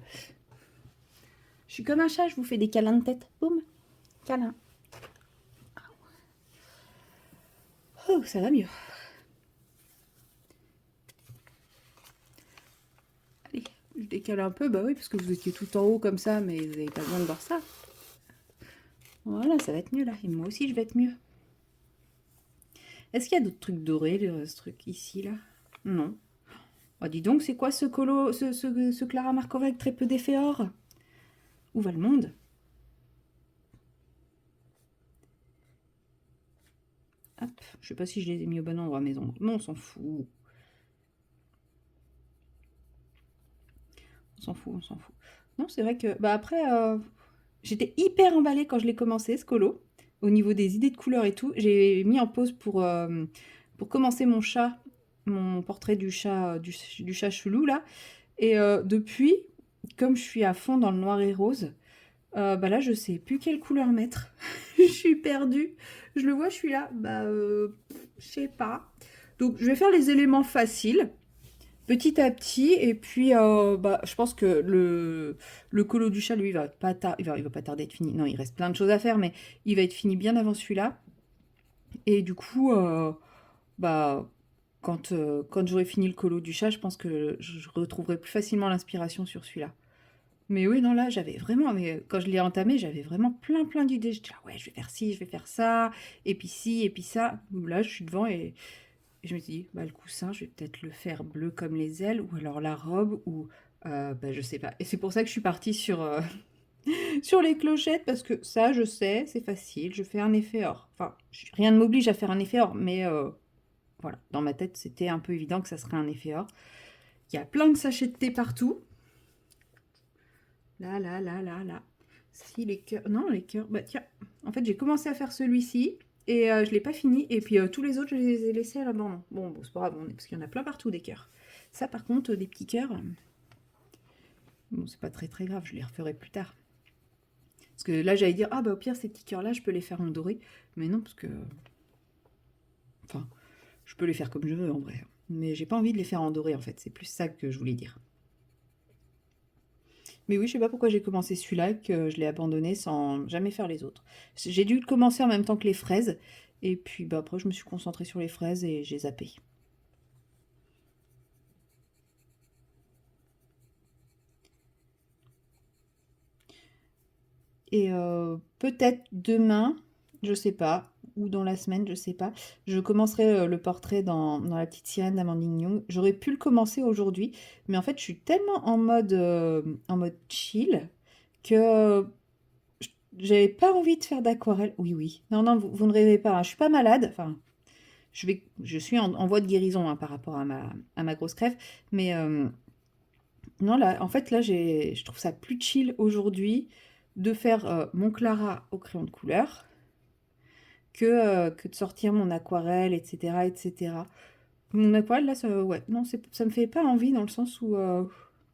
Je suis comme un chat, je vous fais des câlins de tête. Boum, câlin. Oh, ça va mieux. Allez, je décale un peu, bah oui, parce que vous étiez tout en haut comme ça, mais vous n'avez pas besoin de voir ça. Voilà, ça va être mieux là. Et moi aussi, je vais être mieux. Est-ce qu'il y a d'autres trucs dorés, ce truc ici, là? Non. Oh, dis donc, c'est quoi ce colo, ce Clara Markova avec très peu d'effets or? Où va le monde? Hop, je sais pas si je les ai mis au bon endroit, mes ombres. Non, on s'en fout. On s'en fout, on s'en fout. Non, c'est vrai que... Bah après, j'étais hyper emballée quand je l'ai commencé, ce colo. Au niveau des idées de couleurs et tout. J'ai mis en pause pour commencer mon portrait du chat, du chat chelou, là. Et depuis, comme je suis à fond dans le noir et rose, bah là, je sais plus quelle couleur mettre. Je suis perdue. Je le vois, je suis là. Bah, je sais pas. Donc, je vais faire les éléments faciles, petit à petit. Et puis, bah, je pense que le colo du chat, lui, il va pas tarder à être fini. Non, il reste plein de choses à faire, mais il va être fini bien avant celui-là. Et du coup, bah, quand j'aurai fini le colo du chat, je pense que je retrouverai plus facilement l'inspiration sur celui-là. Mais oui, non, là, j'avais vraiment, mais quand je l'ai entamé, j'avais vraiment plein d'idées. Je disais, ah ouais, je vais faire ci, je vais faire ça, et puis ci, et puis ça. Là, je suis devant et je me dis, bah, le coussin, je vais peut-être le faire bleu comme les ailes, ou alors la robe, ou bah, je sais pas. Et c'est pour ça que je suis partie sur les clochettes, parce que ça, je sais, c'est facile, je fais un effet or. Enfin, rien ne m'oblige à faire un effet or, mais voilà, dans ma tête, c'était un peu évident que ça serait un effet or. Il y a plein de sachets de thé partout. Là. Si les cœurs... Non, les cœurs... Bah tiens, en fait, j'ai commencé à faire celui-ci et je l'ai pas fini. Et puis tous les autres, je les ai laissés à l'abandon. Bon, c'est pas grave, parce qu'il y en a plein partout des cœurs. Ça, par contre, des petits cœurs... Bon, c'est pas très grave, je les referai plus tard. Parce que là, j'allais dire, ah bah au pire, ces petits cœurs-là, je peux les faire en doré. Mais non, parce que... Enfin, je peux les faire comme je veux, en vrai. Mais j'ai pas envie de les faire en doré, en fait. C'est plus ça que je voulais dire. Mais oui, je sais pas pourquoi j'ai commencé celui-là, que je l'ai abandonné sans jamais faire les autres. J'ai dû le commencer en même temps que les fraises, et puis bah, après je me suis concentrée sur les fraises et j'ai zappé. Et peut-être demain, je sais pas, ou dans la semaine, je sais pas, je commencerai le portrait dans La Petite Sirène d'Amandine Young. J'aurais pu le commencer aujourd'hui, mais en fait je suis tellement en mode chill que j'avais pas envie de faire d'aquarelle. Oui. Non, vous ne rêvez pas, hein. Je suis pas malade. Enfin, je suis en voie de guérison, hein, par rapport à ma grosse crève. Mais Non, là, en fait, là, je trouve ça plus chill aujourd'hui de faire mon Clara au crayon de couleur que de sortir mon aquarelle, etc., etc. Mon aquarelle, là, ça, ouais, non, ça me fait pas envie dans le sens où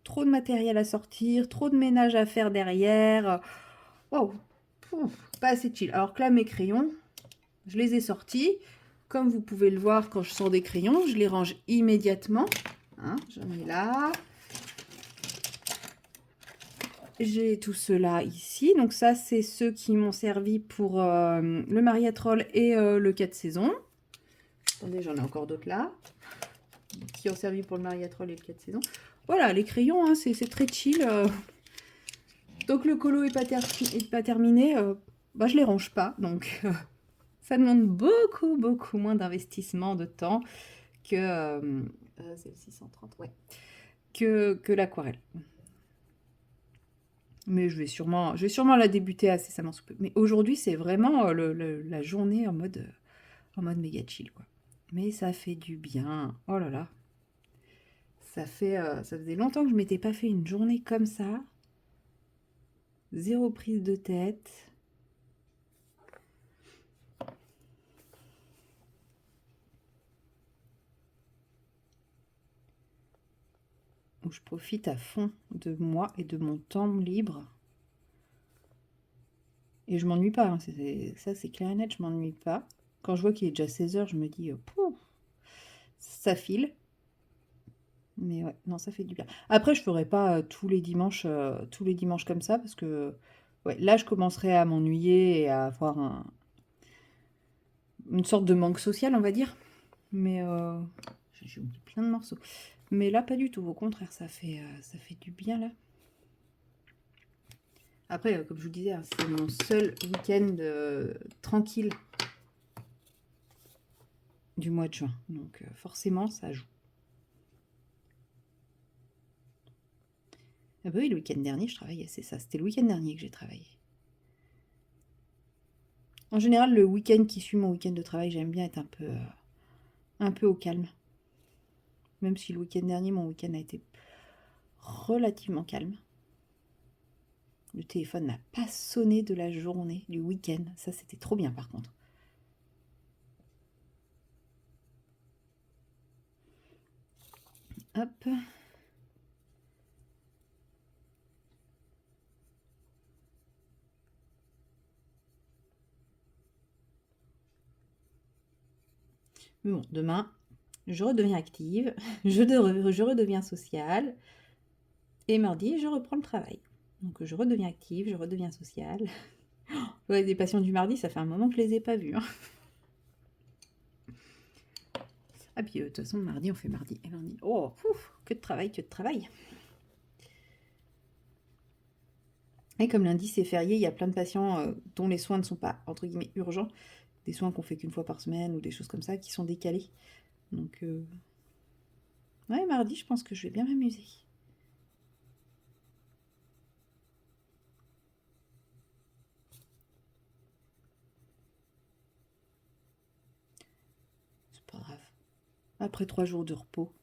trop de matériel à sortir, trop de ménage à faire derrière. Waouh, pouf, pas assez chill. Alors que là, mes crayons, je les ai sortis. Comme vous pouvez le voir, quand je sors des crayons, je les range immédiatement. Hein, j'en ai là. J'ai tout cela ici. Donc ça, c'est ceux qui m'ont servi pour le Mariatrol et le 4 saisons. Attendez, j'en ai encore d'autres là. Qui ont servi pour le Mariatrol et le 4 saisons. Voilà, les crayons, hein, c'est très chill. Donc le colo est pas terminé, bah, je les range pas. Donc ça demande beaucoup, beaucoup moins d'investissement de temps que... c'est le 630, ouais. Que l'aquarelle. Mais je vais sûrement la débuter incessamment sous peu. Mais aujourd'hui, c'est vraiment la journée en mode méga chill, quoi. Mais ça fait du bien. Oh là là. Ça faisait longtemps que je m'étais pas fait une journée comme ça. Zéro prise de tête. Où je profite à fond de moi et de mon temps libre. Et je m'ennuie pas, hein. Ça c'est clair et net, je m'ennuie pas. Quand je vois qu'il est déjà 16 h, je me dis, pouf, ça file. Mais ouais, non, ça fait du bien. Après, je ferai pas tous les dimanches comme ça, parce que ouais, là, je commencerai à m'ennuyer et à avoir une sorte de manque social, on va dire. Mais j'ai oublié plein de morceaux. Mais là, pas du tout. Au contraire, ça fait du bien, là. Après, comme je vous disais, hein, c'est mon seul week-end tranquille du mois de juin. Donc forcément, ça joue. Ah bah oui, le week-end dernier, je travaillais, c'est ça. C'était le week-end dernier que j'ai travaillé. En général, le week-end qui suit mon week-end de travail, j'aime bien être un peu au calme. Même si le week-end dernier, mon week-end a été relativement calme. Le téléphone n'a pas sonné de la journée, du week-end. Ça, c'était trop bien par contre. Hop. Mais bon, demain, je redeviens active, je redeviens sociale. Et mardi, je reprends le travail. Donc je redeviens active, je redeviens sociale. Ouais, des patients du mardi, ça fait un moment que je les ai pas vus, hein. Ah puis de toute façon, mardi, on fait mardi et lundi. Oh, pouf, que de travail, que de travail. Et comme lundi, c'est férié, il y a plein de patients dont les soins ne sont pas, entre guillemets, urgents. Des soins qu'on fait qu'une fois par semaine ou des choses comme ça qui sont décalés. Donc, ouais, mardi, je pense que je vais bien m'amuser. C'est pas grave. Après 3 jours de repos,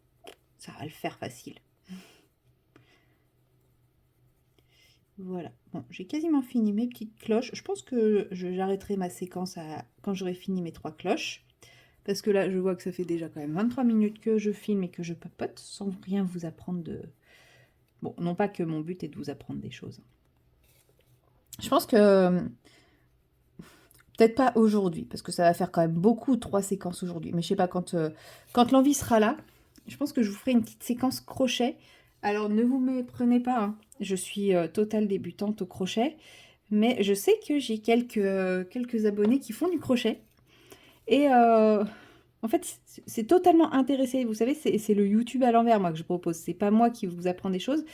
ça va le faire facile. Voilà. Bon, j'ai quasiment fini mes petites cloches. Je pense que j'arrêterai ma séquence quand j'aurai fini mes 3 cloches. Parce que là, je vois que ça fait déjà quand même 23 minutes que je filme et que je papote sans rien vous apprendre de... Bon, non pas que mon but est de vous apprendre des choses. Je pense que... Peut-être pas aujourd'hui, parce que ça va faire quand même beaucoup 3 séquences aujourd'hui. Mais je sais pas, quand l'envie sera là, je pense que je vous ferai une petite séquence crochet. Alors ne vous méprenez pas, hein. Je suis totale débutante au crochet. Mais je sais que j'ai quelques abonnés qui font du crochet. Et en fait, c'est totalement intéressé. Vous savez, c'est le YouTube à l'envers, moi, que je propose. C'est pas moi qui vous apprends des choses.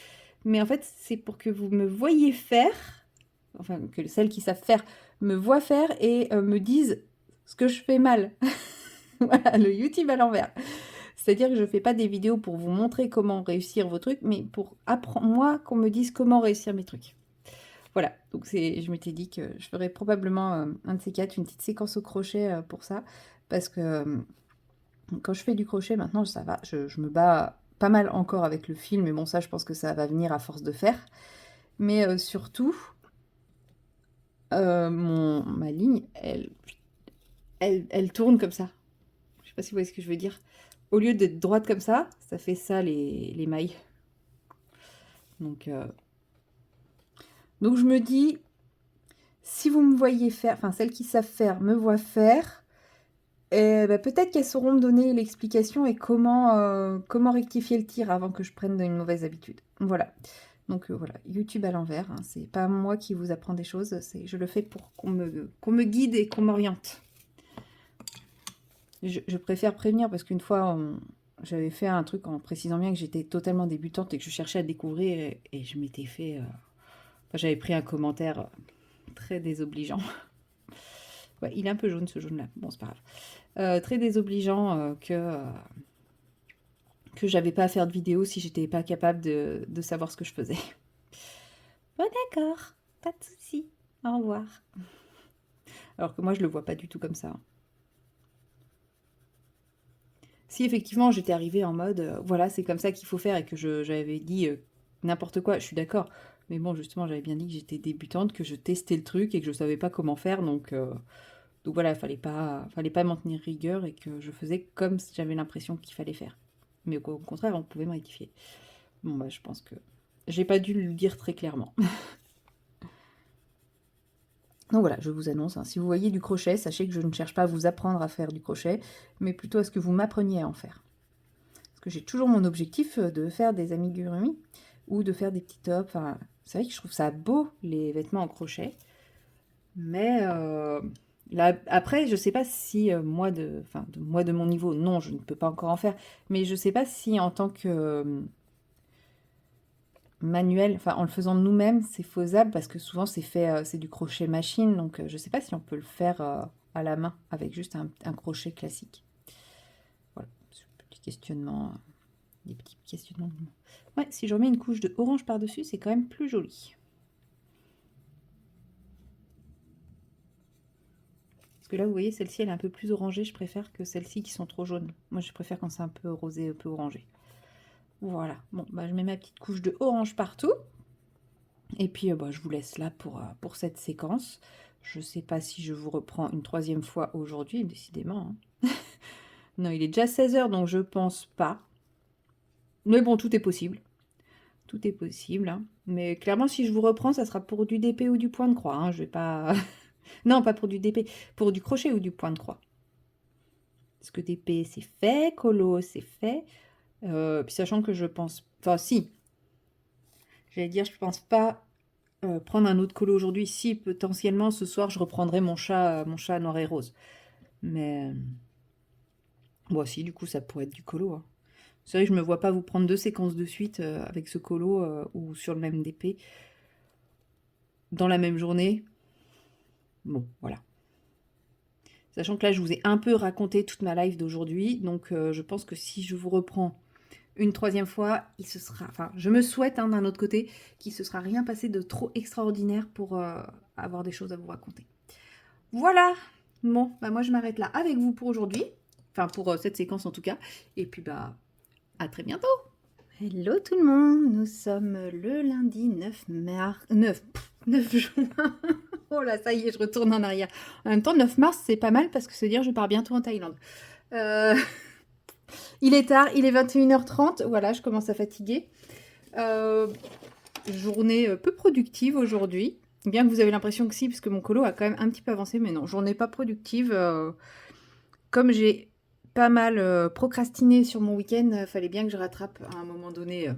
Mais en fait, c'est pour que vous me voyiez faire. Enfin, que celles qui savent faire me voient faire et me disent ce que je fais mal. Voilà, le YouTube à l'envers. C'est-à-dire que je ne fais pas des vidéos pour vous montrer comment réussir vos trucs, mais pour apprendre, moi, qu'on me dise comment réussir mes trucs. Voilà, donc je m'étais dit que je ferais probablement un de ces quatre, une petite séquence au crochet pour ça, parce que quand je fais du crochet maintenant, ça va, je me bats pas mal encore avec le fil, mais bon, ça, je pense que ça va venir à force de faire. Mais surtout, ma ligne, elle tourne comme ça. Je sais pas si vous voyez ce que je veux dire. Au lieu d'être droite comme ça fait ça les mailles. Donc je me dis, si vous me voyez faire, enfin celles qui savent faire me voient faire, peut-être qu'elles sauront me donner l'explication et comment rectifier le tir avant que je prenne une mauvaise habitude. Voilà. Donc voilà, YouTube à l'envers, hein. C'est pas moi qui vous apprends des choses, je le fais pour qu'on me guide et qu'on m'oriente. Je préfère prévenir parce qu'une fois, j'avais fait un truc en précisant bien que j'étais totalement débutante et que je cherchais à découvrir et je m'étais fait... j'avais pris un commentaire très désobligeant. Ouais, il est un peu jaune ce jaune-là, bon c'est pas grave. Très désobligeant que j'avais pas à faire de vidéo si j'étais pas capable de savoir ce que je faisais. Bon d'accord, pas de souci, au revoir. Alors que moi je le vois pas du tout comme ça. Si effectivement j'étais arrivée en mode voilà c'est comme ça qu'il faut faire et que j'avais dit n'importe quoi, je suis d'accord. Mais bon justement j'avais bien dit que j'étais débutante, que je testais le truc et que je savais pas comment faire, donc voilà, fallait pas m'en tenir rigueur et que je faisais comme si j'avais l'impression qu'il fallait faire. Mais au contraire on pouvait me rectifier. Bon bah je pense que j'ai pas dû le dire très clairement. Donc voilà, je vous annonce, hein, si vous voyez du crochet, sachez que je ne cherche pas à vous apprendre à faire du crochet, mais plutôt à ce que vous m'appreniez à en faire. Parce que j'ai toujours mon objectif de faire des amigurumi ou de faire des petits tops. Enfin, c'est vrai que je trouve ça beau, les vêtements en crochet. Mais là, après, je sais pas si moi, de mon niveau, non, je ne peux pas encore en faire. Mais je sais pas si en tant que manuel, enfin en le faisant nous-mêmes, c'est faisable parce que souvent c'est fait, c'est du crochet machine, donc je sais pas si on peut le faire à la main avec juste un crochet classique. Voilà, petit questionnement, des petits questionnements. Ouais, si je remets une couche de orange par-dessus, c'est quand même plus joli. Parce que là, vous voyez, celle-ci, elle est un peu plus orangée, je préfère que celles-ci qui sont trop jaunes. Moi, je préfère quand c'est un peu rosé, un peu orangé. Voilà, bon, bah, je mets ma petite couche de orange partout. Et puis, bah, je vous laisse là pour cette séquence. Je sais pas si je vous reprends une troisième fois aujourd'hui, décidément. Hein. Non, il est déjà 16 h, donc je pense pas. Mais bon, tout est possible. Tout est possible. Hein. Mais clairement, si je vous reprends, ça sera pour du DP ou du point de croix. Hein. Je vais pas... non, pas pour du DP. Pour du crochet ou du point de croix. Parce que DP, c'est fait. Colo, c'est fait. Puis sachant que je pense... Enfin, si. J'allais dire, je pense pas... prendre un autre colo aujourd'hui, si potentiellement ce soir je reprendrai mon chat noir et rose. Mais bon, si du coup ça pourrait être du colo. Hein. C'est vrai que je me vois pas vous prendre 2 séquences de suite avec ce colo ou sur le même DP dans la même journée. Bon, voilà. Sachant que là je vous ai un peu raconté toute ma life d'aujourd'hui, donc je pense que si je vous reprends une troisième fois, je me souhaite d'un autre côté qu'il se sera rien passé de trop extraordinaire pour avoir des choses à vous raconter. Voilà, bon, bah moi je m'arrête là avec vous pour aujourd'hui, enfin pour cette séquence en tout cas, et puis bah à très bientôt. Hello tout le monde, nous sommes le lundi 9 juin. Oh là, ça y est, je retourne en arrière. En même temps, 9 mars, c'est pas mal parce que c'est dire je pars bientôt en Thaïlande. Il est tard, il est 21h30, voilà, je commence à fatiguer. Journée peu productive aujourd'hui. Bien que vous avez l'impression que si, puisque mon colo a quand même un petit peu avancé, mais non, journée pas productive. Comme j'ai pas mal procrastiné sur mon week-end, fallait bien que je rattrape à un moment donné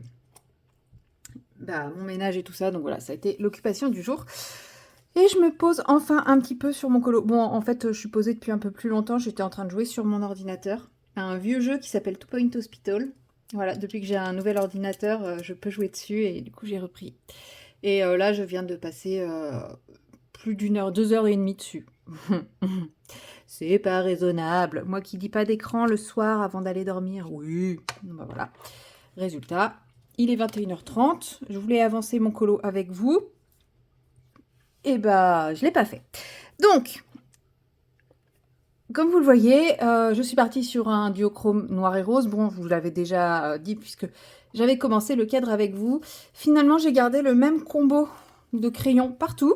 mon ménage et tout ça. Donc voilà, ça a été l'occupation du jour. Et je me pose enfin un petit peu sur mon colo. Bon, en fait, je suis posée depuis un peu plus longtemps. J'étais en train de jouer sur mon ordinateur. Un vieux jeu qui s'appelle Two Point Hospital. Voilà, depuis que j'ai un nouvel ordinateur, je peux jouer dessus et du coup j'ai repris. Et là, je viens de passer plus d'une heure, 2 h 30 dessus. C'est pas raisonnable. Moi qui dis pas d'écran le soir avant d'aller dormir, oui. Ben voilà. Résultat, il est 21h30. Je voulais avancer mon colo avec vous. Et bah, je l'ai pas fait. Donc, comme vous le voyez, je suis partie sur un duochrome noir et rose. Bon, je vous l'avais déjà dit puisque j'avais commencé le cadre avec vous. Finalement, j'ai gardé le même combo de crayons partout.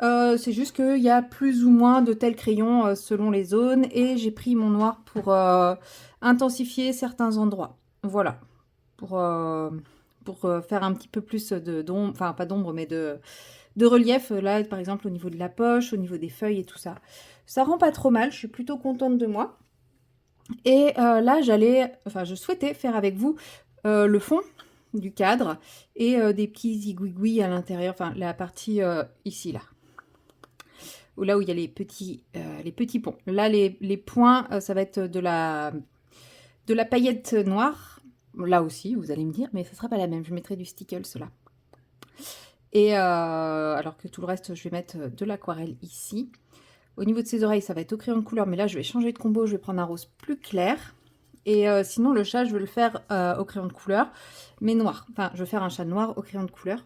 C'est juste qu'il y a plus ou moins de tels crayons selon les zones et j'ai pris mon noir pour intensifier certains endroits. Voilà, pour, faire un petit peu plus d'ombre, enfin pas d'ombre mais de relief, là par exemple au niveau de la poche, au niveau des feuilles et tout ça. Ça rend pas trop mal, je suis plutôt contente de moi. Et là je souhaitais faire avec vous le fond du cadre et des petits zigouigouis à l'intérieur, enfin la partie ici là. Là où il y a les petits ponts. Là les points, ça va être de la paillette noire. Là aussi, vous allez me dire, mais ça sera pas la même. Je mettrai du stickles là. Et alors que tout le reste, je vais mettre de l'aquarelle ici. Au niveau de ses oreilles, ça va être au crayon de couleur, mais là, je vais changer de combo. Je vais prendre un rose plus clair. Et sinon, le chat, je vais le faire au crayon de couleur, mais noir. Enfin, je vais faire un chat noir au crayon de couleur.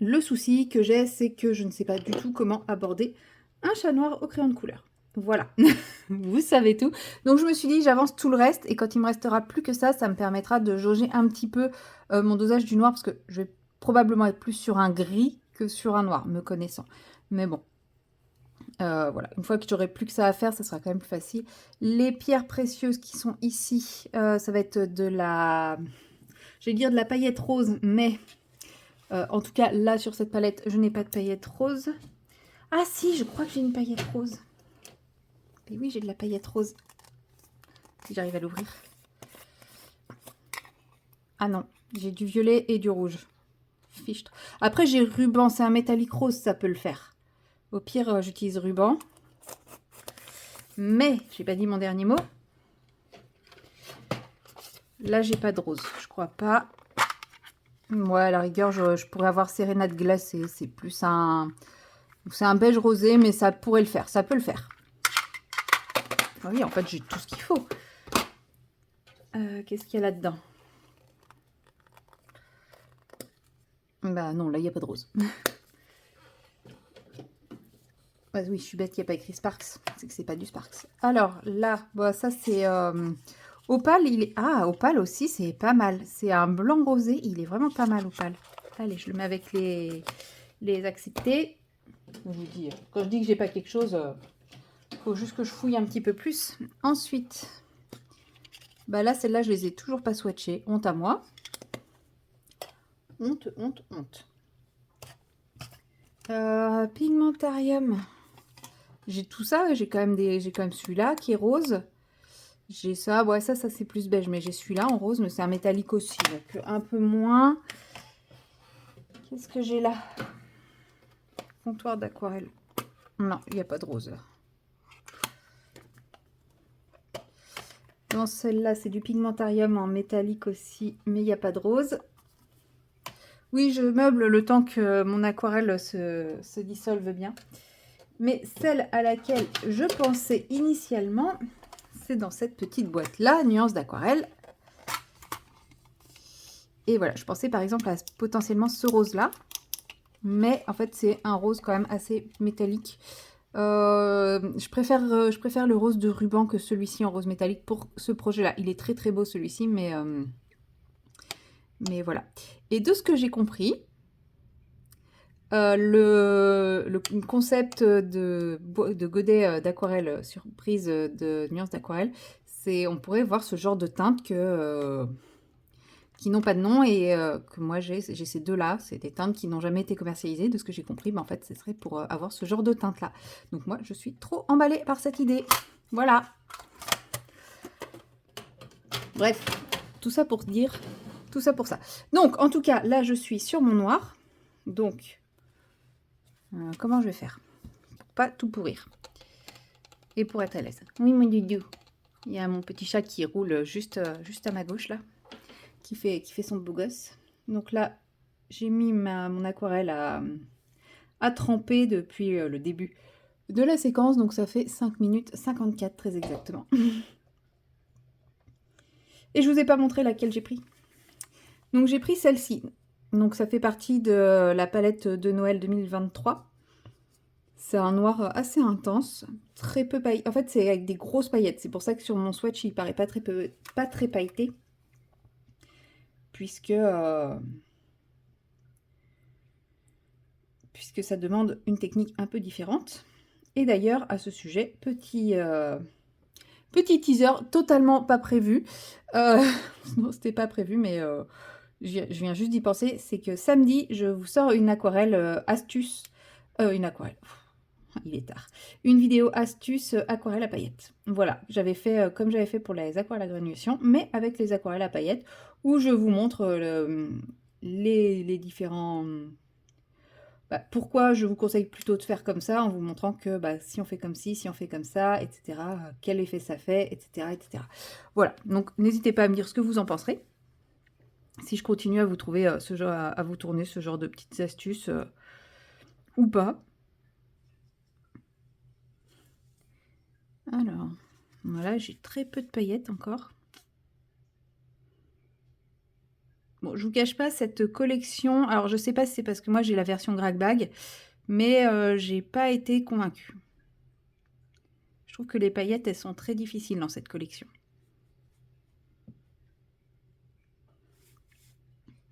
Le souci que j'ai, c'est que je ne sais pas du tout comment aborder un chat noir au crayon de couleur. Voilà, vous savez tout. Donc je me suis dit, j'avance tout le reste, et quand il me restera plus que ça me permettra de jauger un petit peu mon dosage du noir, parce que je vais probablement être plus sur un gris que sur un noir, me connaissant. Mais bon, voilà, une fois que j'aurai plus que ça à faire, ça sera quand même plus facile. Les pierres précieuses qui sont ici, ça va être de la... Je vais dire de la paillette rose, mais en tout cas, là, sur cette palette, je n'ai pas de paillette rose. Ah si, je crois que j'ai une paillette rose. Et oui, j'ai de la paillette rose. Si j'arrive à l'ouvrir. Ah non, j'ai du violet et du rouge. Fichtre. Après, j'ai ruban, c'est un métallique rose, ça peut le faire. Au pire, j'utilise ruban. Mais, j'ai pas dit mon dernier mot. Là, j'ai pas de rose, je crois pas. Ouais, à la rigueur, je pourrais avoir sérénade glacée. C'est plus un... C'est un beige rosé, mais ça pourrait le faire. Ça peut le faire. Ah oui, en fait, j'ai tout ce qu'il faut. Qu'est-ce qu'il y a là-dedans? Bah non, là, il n'y a pas de rose. Ah oui, je suis bête, il n'y a pas écrit Sparks. C'est que c'est pas du Sparks. Alors, là, bah, ça, c'est... Opale, il est... Ah, Opale aussi, c'est pas mal. C'est un blanc rosé. Il est vraiment pas mal, Opale. Allez, je le mets avec les acceptés. Je vous dis, quand je dis que j'ai pas quelque chose, faut juste que je fouille un petit peu plus. Ensuite, bah là, celle-là, je les ai toujours pas swatchées. Honte à moi. Honte, honte, honte. Pigmentarium. J'ai tout ça. J'ai quand même celui-là qui est rose. J'ai ça. Ouais, ça c'est plus beige. Mais j'ai celui-là en rose, mais c'est un métallique aussi. Donc un peu moins. Qu'est-ce que j'ai là? Comptoir d'aquarelle. Non, il n'y a pas de rose. Dans celle-là, c'est du pigmentarium en métallique aussi, mais il n'y a pas de rose. Oui, je meuble le temps que mon aquarelle se dissolve bien. Mais celle à laquelle je pensais initialement, c'est dans cette petite boîte-là, nuance d'aquarelle. Et voilà, je pensais par exemple à potentiellement ce rose-là. Mais en fait, c'est un rose quand même assez métallique. Je préfère le rose de ruban que celui-ci en rose métallique pour ce projet-là. Il est très très beau celui-ci, mais voilà. Et de ce que j'ai compris, le concept de godet d'aquarelle surprise de nuance d'aquarelle, c'est on pourrait voir ce genre de teintes qui n'ont pas de nom et que moi j'ai ces deux-là. C'est des teintes qui n'ont jamais été commercialisées. De ce que j'ai compris, mais en fait, ce serait pour avoir ce genre de teinte-là. Donc moi, je suis trop emballée par cette idée. Voilà. Bref, tout ça pour dire, tout ça pour ça. Donc, en tout cas, là, je suis sur mon noir. Donc, comment je vais faire pour pas tout pourrir et pour être à l'aise. Oui, mon doudou. Il y a mon petit chat qui roule juste à ma gauche, là. Qui fait son beau gosse. Donc là, j'ai mis mon aquarelle à tremper depuis le début de la séquence. Donc ça fait 5 minutes 54 très exactement. Et je vous ai pas montré laquelle j'ai pris. Donc j'ai pris celle-ci. Donc ça fait partie de la palette de Noël 2023. C'est un noir assez intense, très peu pailleté. En fait, c'est avec des grosses paillettes. C'est pour ça que sur mon swatch, il paraît pas très pailleté. Puisque, puisque ça demande une technique un peu différente. Et d'ailleurs, à ce sujet, petit teaser totalement pas prévu. Non, c'était pas prévu, mais je viens juste d'y penser. C'est que samedi, je vous sors une aquarelle astuce. Une aquarelle. Il est tard. Une vidéo astuce aquarelle à paillettes. Voilà, j'avais fait comme j'avais fait pour les aquarelles à granulation, mais avec les aquarelles à paillettes, où je vous montre les différents... pourquoi je vous conseille plutôt de faire comme ça, en vous montrant que si on fait comme ci, si on fait comme ça, etc., quel effet ça fait, etc., etc. Voilà, donc n'hésitez pas à me dire ce que vous en penserez. Si je continue à vous trouver à vous tourner ce genre de petites astuces ou pas. Alors, voilà, j'ai très peu de paillettes encore. Bon, je vous cache pas cette collection. Alors, je sais pas si c'est parce que moi j'ai la version Grag Bag, mais j'ai pas été convaincue. Je trouve que les paillettes, elles sont très difficiles dans cette collection.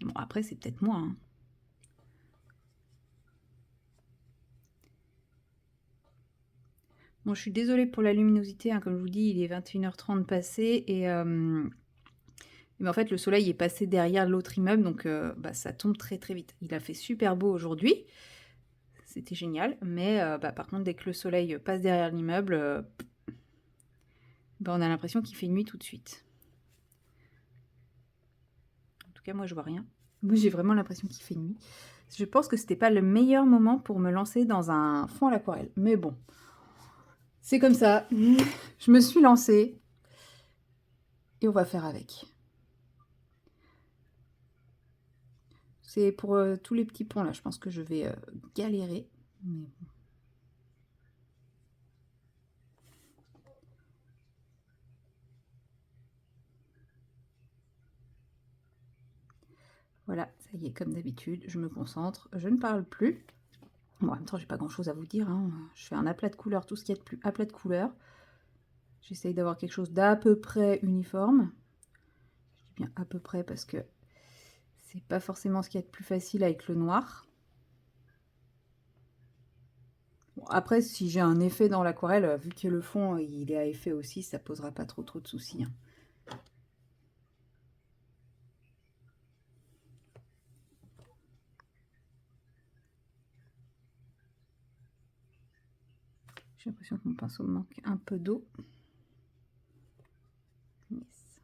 Bon, après, c'est peut-être moi, hein. Bon, je suis désolée pour la luminosité, hein, comme je vous dis, il est 21h30 passé mais en fait, le soleil est passé derrière l'autre immeuble, donc ça tombe très très vite. Il a fait super beau aujourd'hui, c'était génial, mais par contre, dès que le soleil passe derrière l'immeuble, on a l'impression qu'il fait nuit tout de suite. En tout cas, moi, je vois rien. Moi, j'ai vraiment l'impression qu'il fait nuit. Je pense que c'était pas le meilleur moment pour me lancer dans un fond à l'aquarelle, mais bon, c'est comme ça. Je me suis lancée et on va faire avec. C'est pour tous les petits ponts là, je pense que je vais galérer. Mais bon. Voilà, ça y est, comme d'habitude, je me concentre, je ne parle plus. Bon, en même temps, j'ai pas grand chose à vous dire, hein. Je fais un aplat de couleurs, tout ce qu'il y a de plus aplat de couleurs. J'essaye d'avoir quelque chose d'à peu près uniforme. Je dis bien à peu près parce que c'est pas forcément ce qu'il y a de plus facile avec le noir. Bon, après, si j'ai un effet dans l'aquarelle, vu que le fond il est à effet aussi, ça posera pas trop de soucis, hein. J'ai l'impression que mon pinceau me manque un peu d'eau. Yes.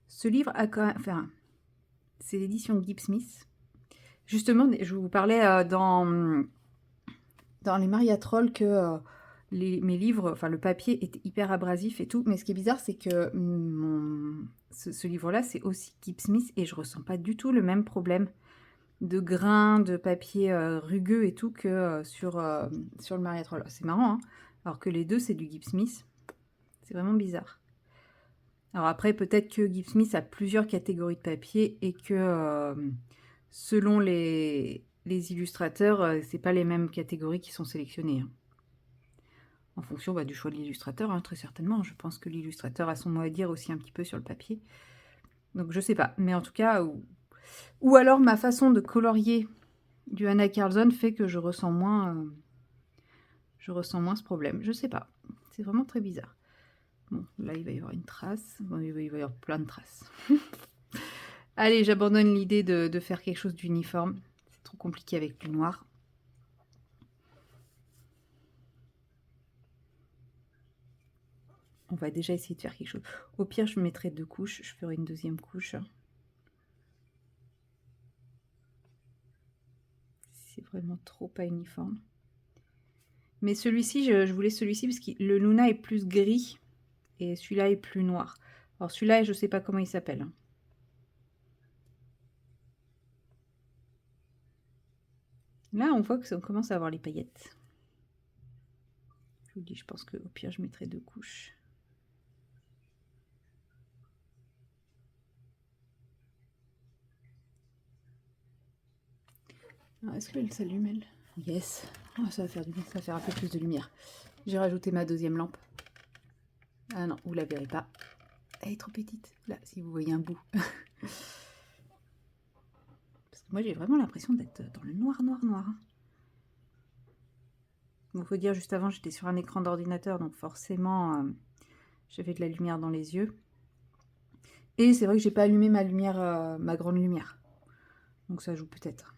Ce livre a quand même... Enfin, c'est l'édition de Gibbs Smith. Justement, je vous parlais dans les Mariatrolles que mes livres, enfin le papier était hyper abrasif et tout. Mais ce qui est bizarre, c'est que ce livre-là, c'est aussi Gibbs Smith et je ressens pas du tout le même problème de grains, de papier rugueux et tout que sur le Mariatroll. C'est marrant, hein, alors que les deux, c'est du Gibbs Smith. C'est vraiment bizarre. Alors après, peut-être que Gibbs Smith a plusieurs catégories de papier et que selon les illustrateurs, c'est pas les mêmes catégories qui sont sélectionnées, hein. En fonction du choix de l'illustrateur, hein, très certainement. Je pense que l'illustrateur a son mot à dire aussi un petit peu sur le papier. Donc je sais pas, mais en tout cas, ou alors ma façon de colorier du Anna Carlson fait que je ressens moins ce problème. Je sais pas, c'est vraiment très bizarre. Bon, là il va y avoir une trace, bon, il va y avoir plein de traces. Allez, j'abandonne l'idée de faire quelque chose d'uniforme, c'est trop compliqué avec du noir. On va déjà essayer de faire quelque chose. Au pire, je mettrai 2 couches, je ferai une deuxième couche. C'est vraiment trop pas uniforme. Mais celui-ci, je voulais celui-ci parce que le Luna est plus gris et celui-là est plus noir. Alors celui-là, je sais pas comment il s'appelle. Là, on voit que on commence à avoir les paillettes. Je vous dis, je pense qu'au pire, je mettrai 2 couches. Est-ce qu'elle s'allume, elle? Yes. Oh, ça va faire du bien, ça va faire un peu plus de lumière. J'ai rajouté ma deuxième lampe. Ah non, vous la verrez pas. Elle est trop petite. Là, si vous voyez un bout. Parce que moi, j'ai vraiment l'impression d'être dans le noir, noir, noir. Il faut dire, juste avant, j'étais sur un écran d'ordinateur, donc forcément, j'avais de la lumière dans les yeux. Et c'est vrai que j'ai pas allumé ma lumière, ma grande lumière. Donc ça joue peut-être.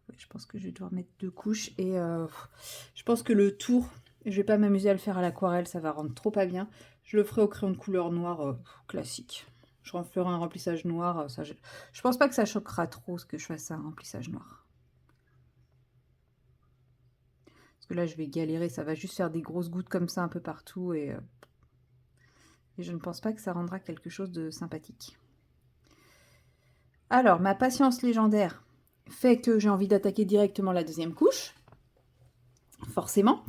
Ouais, je pense que je vais devoir mettre 2 couches. Et je pense que le tour, je vais pas m'amuser à le faire à l'aquarelle, ça va rendre trop pas bien. Je le ferai au crayon de couleur noire classique. Je referai un remplissage noir. Ça, je pense pas que ça choquera trop ce que je fasse un remplissage noir. Parce que là, je vais galérer. Ça va juste faire des grosses gouttes comme ça un peu partout. Et je ne pense pas que ça rendra quelque chose de sympathique. Alors, ma patience légendaire fait que j'ai envie d'attaquer directement la deuxième couche. Forcément.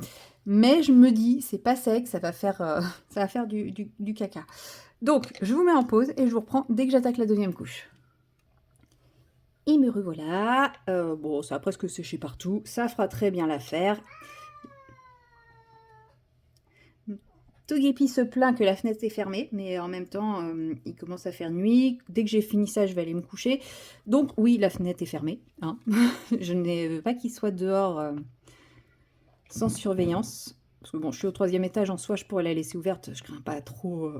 Mais je me dis, c'est pas sec, ça va faire du caca. Donc, je vous mets en pause et je vous reprends dès que j'attaque la deuxième couche. Et me revoilà. Bon, ça a presque séché partout. Ça fera très bien l'affaire. Togepi se plaint que la fenêtre est fermée, mais en même temps, il commence à faire nuit. Dès que j'ai fini ça, je vais aller me coucher. Donc oui, la fenêtre est fermée. Hein. Je ne veux pas qu'il soit dehors sans surveillance. Parce que bon, je suis au 3e étage, en soi, je pourrais la laisser ouverte. Je crains pas trop.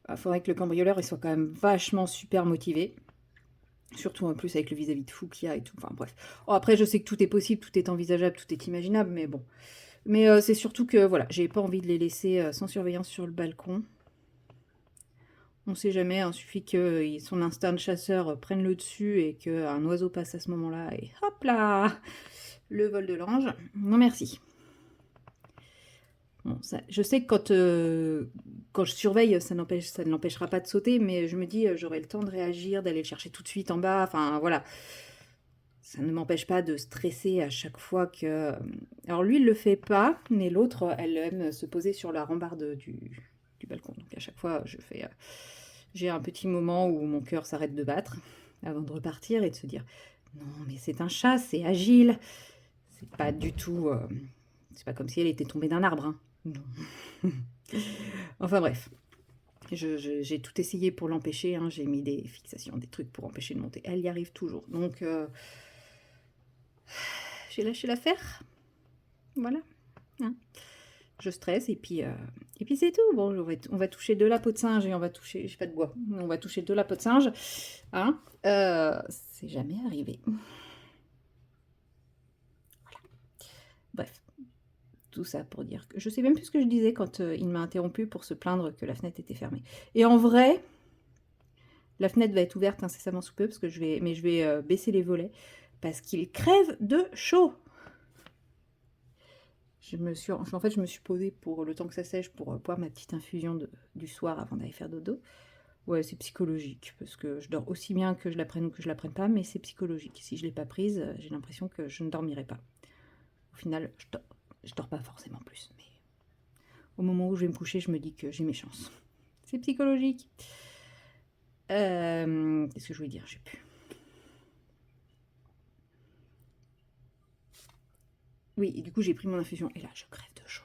Il faudrait que le cambrioleur il soit quand même vachement super motivé. Surtout en plus avec le vis-à-vis de fou qu'il y a et tout. Enfin bref. Oh, après, je sais que tout est possible, tout est envisageable, tout est imaginable, mais bon. Mais c'est surtout que voilà, j'ai pas envie de les laisser sans surveillance sur le balcon. On sait jamais, il suffit que son instinct de chasseur prenne le dessus et qu'un oiseau passe à ce moment-là et hop là, le vol de l'ange. Non merci. Bon, ça, je sais que quand je surveille, ça ne l'empêchera pas de sauter, mais je me dis, j'aurai le temps de réagir, d'aller le chercher tout de suite en bas. Enfin, voilà. Ça ne m'empêche pas de stresser à chaque fois que... Alors lui, il le fait pas, mais l'autre, elle aime se poser sur la rambarde du balcon. Donc à chaque fois, j'ai un petit moment où mon cœur s'arrête de battre avant de repartir et de se dire, non, mais c'est un chat, c'est agile. C'est pas du tout... c'est pas comme si elle était tombée d'un arbre, hein. Non. Enfin bref, j'ai tout essayé pour l'empêcher, hein. J'ai mis des fixations, des trucs pour empêcher de monter. Elle y arrive toujours. Donc, j'ai lâché l'affaire. Voilà. Hein. Je stresse et puis c'est tout. Bon, on va toucher de la peau de singe et on va toucher... J'ai pas de bois. On va toucher de la peau de singe. Hein. C'est jamais arrivé. Voilà. Bref. Tout ça pour dire que je sais même plus ce que je disais quand il m'a interrompu pour se plaindre que la fenêtre était fermée. Et en vrai, la fenêtre va être ouverte incessamment sous peu parce que je vais baisser les volets parce qu'il crève de chaud. En fait, je me suis posée pour le temps que ça sèche pour boire ma petite infusion du soir avant d'aller faire dodo. Ouais, c'est psychologique parce que je dors aussi bien que je la prenne ou que je la prenne pas, mais c'est psychologique. Si je l'ai pas prise, j'ai l'impression que je ne dormirai pas. Au final, je dors pas forcément plus, mais au moment où je vais me coucher, je me dis que j'ai mes chances. C'est psychologique. Qu'est-ce que je voulais dire? J'ai plus. Oui, et du coup, j'ai pris mon infusion. Et là, je crève de chaud.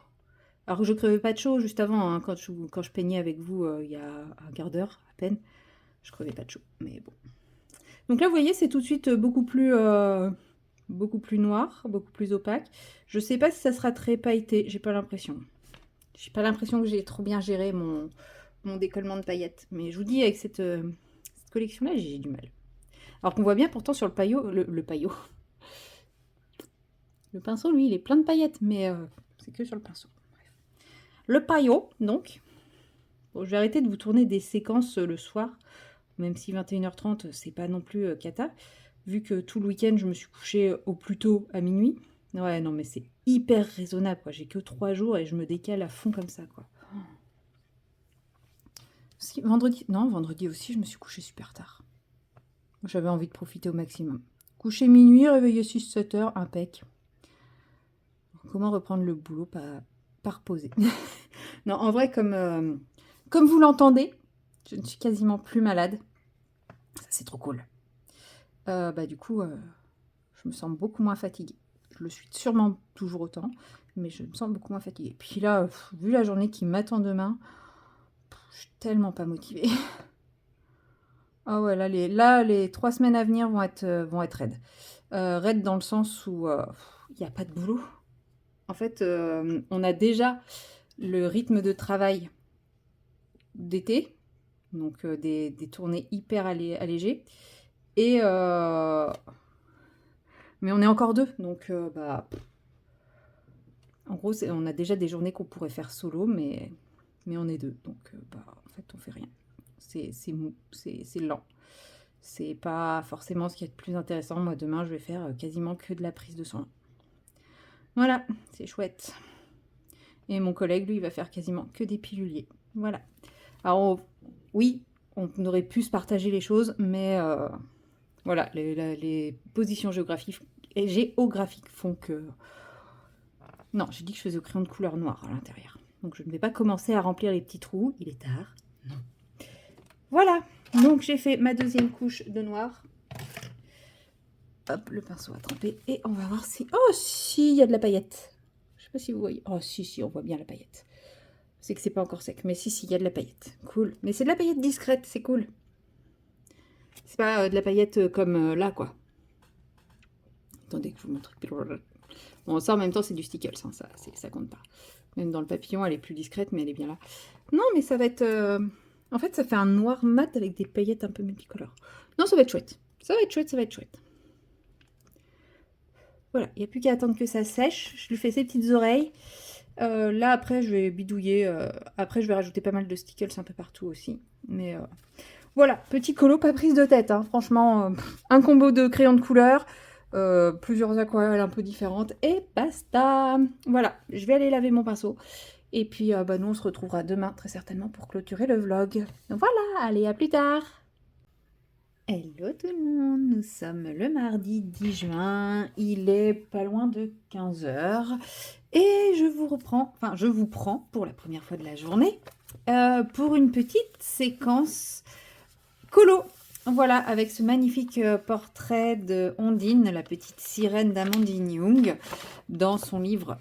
Alors, je crevais pas de chaud juste avant, hein, quand je peignais avec vous il y a un quart d'heure à peine. Je crevais pas de chaud, mais bon. Donc là, vous voyez, c'est tout de suite beaucoup plus noir, beaucoup plus opaque. Je sais pas si ça sera très pailleté, j'ai pas l'impression. J'ai pas l'impression que j'ai trop bien géré mon décollement de paillettes. Mais je vous dis, avec cette collection-là, j'ai du mal. Alors qu'on voit bien pourtant sur le paillot, le paillot. Le pinceau, lui, il est plein de paillettes, mais c'est que sur le pinceau. Bref. Le paillot, donc. Bon, je vais arrêter de vous tourner des séquences le soir, même si 21h30, c'est pas non plus cata, vu que tout le week-end, je me suis couchée au plus tôt à minuit. Ouais, non, mais c'est hyper raisonnable, quoi. J'ai que 3 jours et je me décale à fond comme ça, quoi. Vendredi aussi, je me suis couchée super tard. J'avais envie de profiter au maximum. Coucher minuit, réveiller 6-7 heures, impec. Comment reprendre le boulot par poser. Non, en vrai, comme vous l'entendez, Je ne suis quasiment plus malade. Ça, c'est trop cool. Du coup, je me sens beaucoup moins fatiguée. Je le suis sûrement toujours autant, mais je me sens beaucoup moins fatiguée. Puis là, vu la journée qui m'attend demain, je suis tellement pas motivée. Ah ouais, là, les 3 semaines à venir vont être raides. Raides dans le sens où il n'y a pas de boulot. En fait, on a déjà le rythme de travail d'été, donc des tournées hyper allégées. Mais on est encore deux, donc en gros, on a déjà des journées qu'on pourrait faire solo, mais on est deux, donc en fait, on fait rien. C'est mou, c'est lent. C'est pas forcément ce qui est le plus intéressant. Moi, demain, je vais faire quasiment que de la prise de sang. Voilà, c'est chouette. Et mon collègue, lui, il va faire quasiment que des piluliers. Voilà. Alors, oui, on aurait pu se partager les choses, mais voilà, les positions géographiques font que... Non, j'ai dit que je faisais au crayon de couleur noire à l'intérieur. Donc, je ne vais pas commencer à remplir les petits trous. Il est tard. Non. Voilà. Donc, j'ai fait ma deuxième couche de noir. Hop, le pinceau a trempé. Et on va voir si... Oh, si, il y a de la paillette. Je ne sais pas si vous voyez. Oh, si, on voit bien la paillette. C'est que c'est pas encore sec. Mais si, il y a de la paillette. Cool. Mais c'est de la paillette discrète. C'est cool. C'est pas de la paillette comme là, quoi. Attendez que je vous montre. Bon, ça, en même temps, c'est du Stickles. Hein, ça compte pas. Même dans le papillon, elle est plus discrète, mais elle est bien là. Non, mais ça va être... En fait, ça fait un noir mat avec des paillettes un peu multicolores. Non, ça va être chouette. Ça va être chouette, ça va être chouette. Voilà, il n'y a plus qu'à attendre que ça sèche. Je lui fais ses petites oreilles. Là, après, je vais bidouiller. Après, je vais rajouter pas mal de Stickles un peu partout aussi. Mais voilà, petit colo, pas prise de tête. Hein. Franchement, un combo de crayons de couleur, plusieurs aquarelles un peu différentes et basta. Voilà, je vais aller laver mon pinceau. Et puis, nous, on se retrouvera demain, très certainement, pour clôturer le vlog. Donc voilà, allez, à plus tard. Hello tout le monde, nous sommes le mardi 10 juin, il est pas loin de 15 h et je vous prends pour la première fois de la journée pour une petite séquence colo. Voilà, avec ce magnifique portrait de Ondine, la petite sirène d'Amandine Young, dans son livre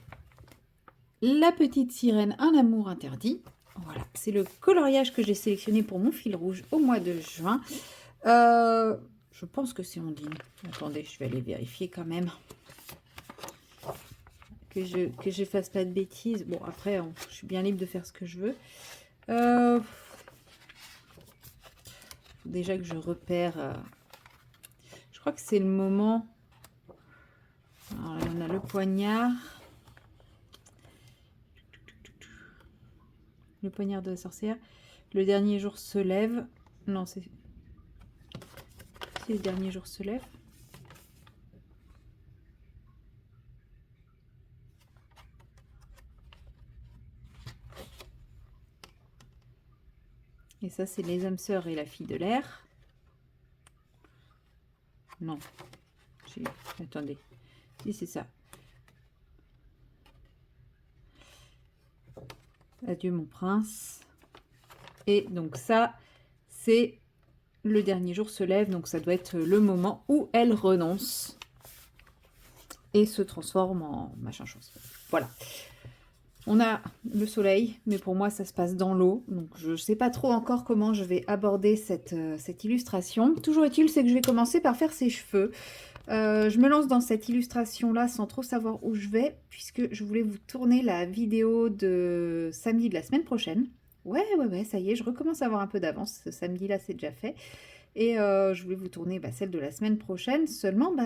La petite sirène, un amour interdit. Voilà, c'est le coloriage que j'ai sélectionné pour mon fil rouge au mois de juin. Je pense que c'est Ondine. Attendez, je vais aller vérifier quand même. Que je fasse pas de bêtises. Bon, après, je suis bien libre de faire ce que je veux. Déjà que je repère... je crois que c'est le moment... Alors là, on a le poignard. Le poignard de la sorcière. Le dernier jour se lève. Non, c'est... Le dernier jour se lève. Et ça, c'est les âmes sœurs et la fille de l'air. Non. Attendez. Si, c'est ça. Adieu, mon prince. Et donc ça, c'est le dernier jour se lève. Donc ça doit être le moment où elle renonce. Et se transforme en machin chose. Voilà. On a le soleil, mais pour moi, ça se passe dans l'eau. Donc, je ne sais pas trop encore comment je vais aborder cette illustration. Toujours est-il, c'est que je vais commencer par faire ses cheveux. Je me lance dans cette illustration-là sans trop savoir où je vais, puisque je voulais vous tourner la vidéo de samedi de la semaine prochaine. Ouais, ça y est, je recommence à avoir un peu d'avance. Ce samedi-là, c'est déjà fait. Et je voulais vous tourner celle de la semaine prochaine. Seulement,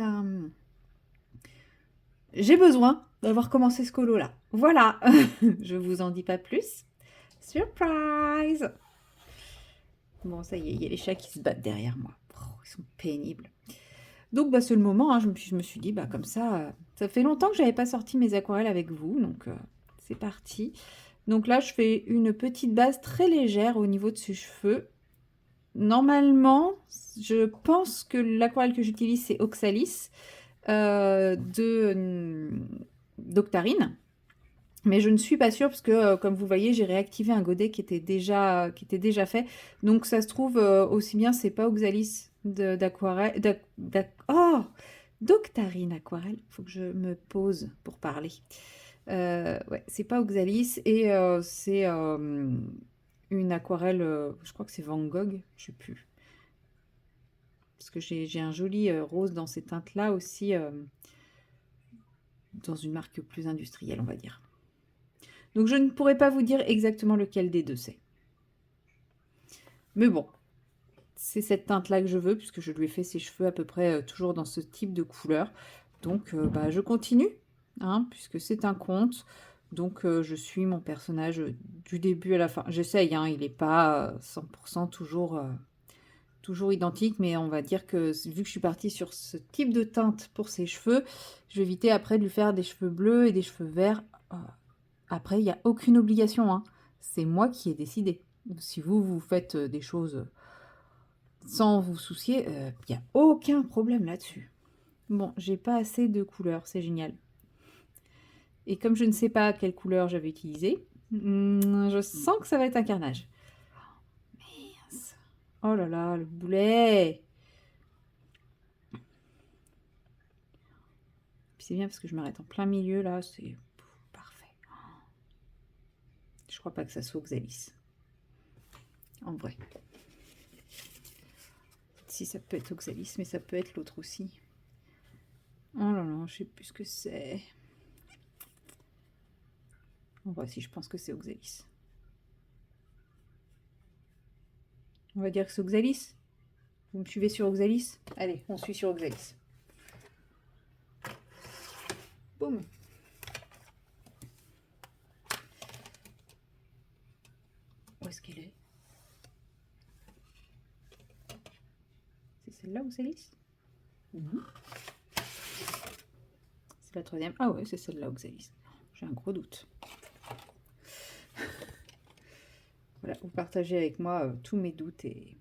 j'ai besoin d'avoir commencé ce colo-là. Voilà, je vous en dis pas plus. Surprise! Bon, ça y est, il y a les chats qui se battent derrière moi. Oh, ils sont pénibles. Donc, c'est le moment, hein, je me suis dit, comme ça, ça fait longtemps que je n'avais pas sorti mes aquarelles avec vous, donc c'est parti. Donc là, je fais une petite base très légère au niveau de ses cheveux. Normalement, je pense que l'aquarelle que j'utilise, c'est Oxalis d'Octarine. Mais je ne suis pas sûre parce que, comme vous voyez, j'ai réactivé un godet qui était déjà fait. Donc ça se trouve, aussi bien c'est pas Oxalis d'aquarelle, oh! D'Octarine aquarelle. Faut que je me pose pour parler. Ouais, c'est pas Oxalis et c'est une aquarelle, je crois que c'est Van Gogh, je sais plus. Parce que j'ai un joli rose dans ces teintes-là aussi, dans une marque plus industrielle, on va dire. Donc je ne pourrais pas vous dire exactement lequel des deux c'est. Mais bon, c'est cette teinte-là que je veux, puisque je lui ai fait ses cheveux à peu près toujours dans ce type de couleur. Donc bah, je continue, hein, puisque c'est un conte. Donc je suis mon personnage du début à la fin. J'essaye, hein, il n'est pas 100% toujours identique, mais on va dire que vu que je suis partie sur ce type de teinte pour ses cheveux, je vais éviter après de lui faire des cheveux bleus et des cheveux verts. Après, il n'y a aucune obligation, hein. C'est moi qui ai décidé. Si vous faites des choses sans vous soucier, il n'y a aucun problème là-dessus. Bon, j'ai pas assez de couleurs, c'est génial. Et comme je ne sais pas quelle couleur j'avais utilisée, je sens que ça va être un carnage. Mince. Oh là là, le boulet. Puis c'est bien parce que je m'arrête en plein milieu là, c'est parfait. Je crois pas que ça soit Oxalis. En vrai. Si ça peut être Oxalis, mais ça peut être l'autre aussi. Oh là là, je sais plus ce que c'est. Voici, je pense que c'est Oxalis. On va dire que c'est Oxalis. Vous me suivez sur Oxalis? Allez, on suit sur Oxalis. Boum. Où est-ce qu'elle est? C'est celle-là, Oxalis? C'est la troisième. Ah ouais, c'est celle-là, Oxalis. J'ai un gros doute. Voilà, vous partagez avec moi tous mes doutes et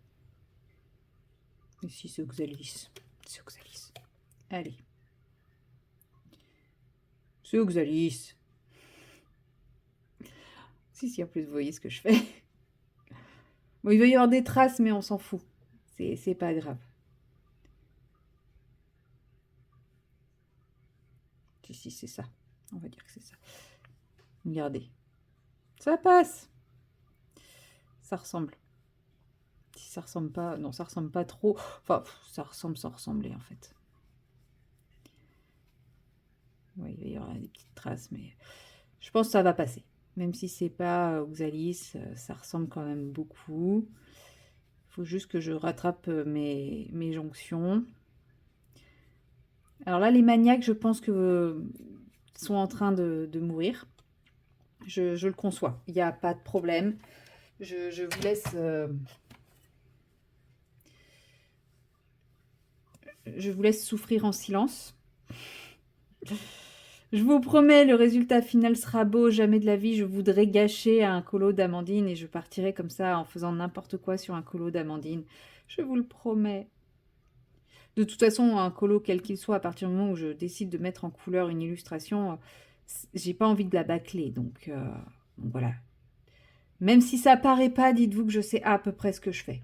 si c'est Oxalis. C'est Oxalis. Allez. C'est Oxalis. Si, en plus, vous voyez ce que je fais. Bon, il va y avoir des traces, mais on s'en fout. C'est pas grave. Si, c'est ça. On va dire que c'est ça. Regardez. Ça passe. Ça ressemble. Si ça ressemble pas... Non, ça ressemble pas trop. Enfin, ça ressemble sans ressembler, en fait. Ouais, il va y avoir des petites traces, mais je pense que ça va passer. Même si c'est pas Oxalis, ça ressemble quand même beaucoup. Il faut juste que je rattrape mes jonctions. Alors là, les maniaques, je pense que sont en train de mourir. Je le conçois. Il n'y a pas de problème. Je vous laisse... je vous laisse souffrir en silence. Je vous promets, le résultat final sera beau. Jamais de la vie, je voudrais gâcher un colo d'Amandine et je partirai comme ça en faisant n'importe quoi sur un colo d'Amandine. Je vous le promets. De toute façon, un colo, quel qu'il soit, à partir du moment où je décide de mettre en couleur une illustration, j'ai pas envie de la bâcler. Donc voilà. Même si ça paraît pas, dites-vous que je sais à peu près ce que je fais.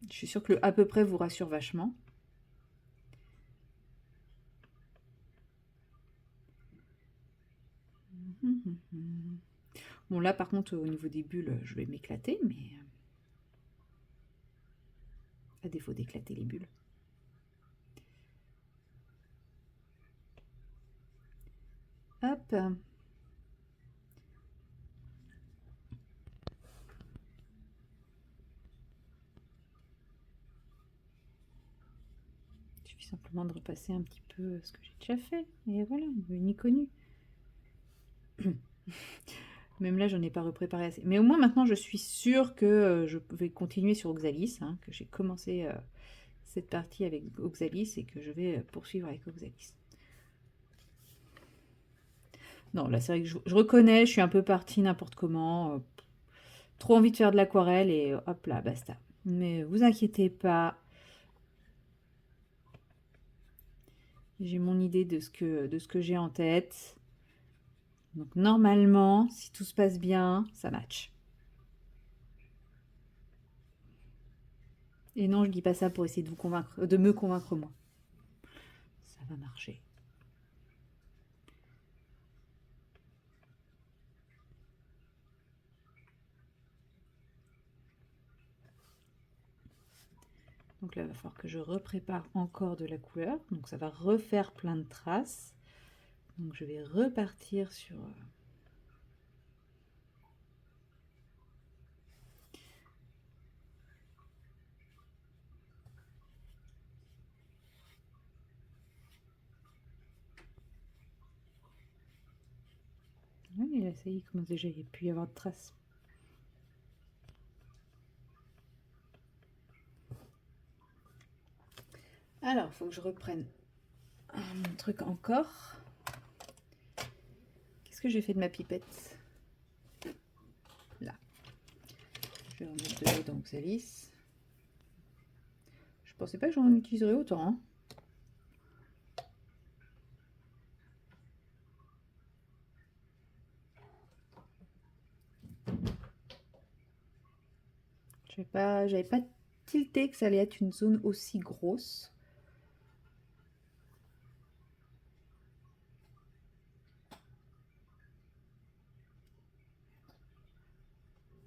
Je suis sûre que le à peu près vous rassure vachement. Bon, là, par contre, au niveau des bulles, je vais m'éclater, mais à défaut d'éclater les bulles. Hop. Il suffit simplement de repasser un petit peu ce que j'ai déjà fait. Et voilà, ni connu. Même là, j'en ai pas repréparé assez. Mais au moins, maintenant, je suis sûre que je vais continuer sur Oxalis, hein, que j'ai commencé cette partie avec Oxalis et que je vais poursuivre avec Oxalis. Non, là, c'est vrai que je reconnais, je suis un peu partie n'importe comment. Trop envie de faire de l'aquarelle et hop là, basta. Mais vous inquiétez pas. J'ai mon idée de ce que j'ai en tête. Donc normalement, si tout se passe bien, ça match. Et non, je dis pas ça pour essayer de vous convaincre, de me convaincre moi. Ça va marcher. Donc là, il va falloir que je reprépare encore de la couleur. Donc ça va refaire plein de traces. Donc je vais repartir sur... Oui, là, ça y est, il commence déjà à plus y avoir de traces. Alors, il faut que je reprenne mon truc encore. Qu'est-ce que j'ai fait de ma pipette? Là. Je vais remettre de l'eau dans Oxalis. Je pensais pas que j'en utiliserais autant. Hein. J'avais pas tilté que ça allait être une zone aussi grosse.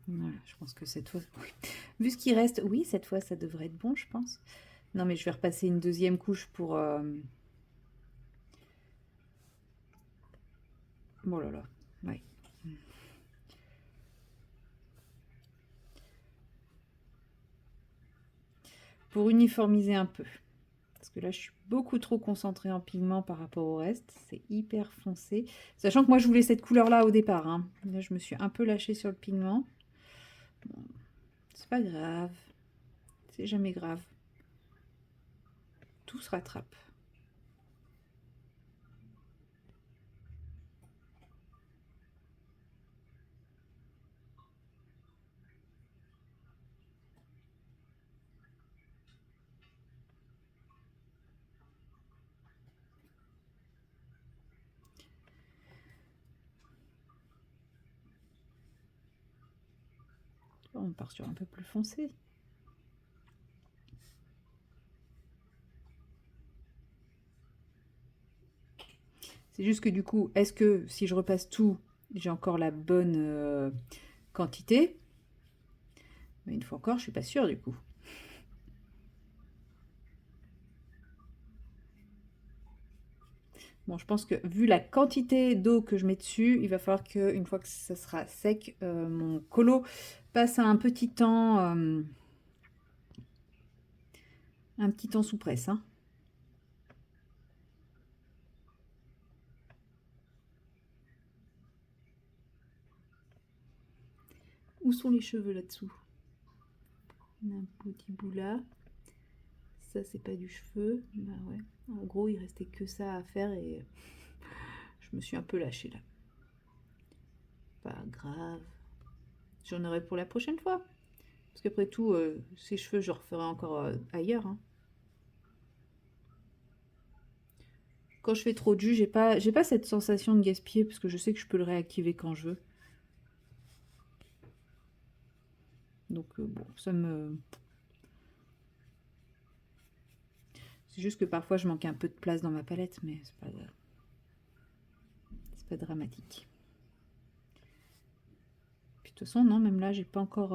Voilà, je pense que cette fois, oui. Vu ce qui reste, oui, cette fois, ça devrait être bon, je pense. Non, mais je vais repasser une deuxième couche pour... Oh là là, ouais. Pour uniformiser un peu. Parce que là, je suis beaucoup trop concentrée en pigment par rapport au reste. C'est hyper foncé. Sachant que moi, je voulais cette couleur-là au départ. Hein. Là, je me suis un peu lâchée sur le pigment. Bon, c'est pas grave. C'est jamais grave. Tout se rattrape. On part sur un peu plus foncé. C'est juste que du coup, est-ce que si je repasse tout, j'ai encore la bonne quantité? Mais une fois encore, je suis pas sûre du coup. Bon, je pense que vu la quantité d'eau que je mets dessus, il va falloir que, une fois que ça sera sec, mon colo passe à un petit temps sous presse. Hein. Où sont les cheveux là-dessous? On a un petit bout là. Ça, c'est pas du cheveu. Bah ouais. En gros, il restait que ça à faire et je me suis un peu lâchée là. Pas grave. J'en aurai pour la prochaine fois. Parce qu'après tout, ces cheveux, je referai encore ailleurs. Hein. Quand je fais trop de jus, j'ai pas cette sensation de gaspiller parce que je sais que je peux le réactiver quand je veux. Donc bon, ça me... C'est juste que parfois je manque un peu de place dans ma palette, mais c'est pas dramatique. Puis de toute façon, non, même là, j'ai pas encore...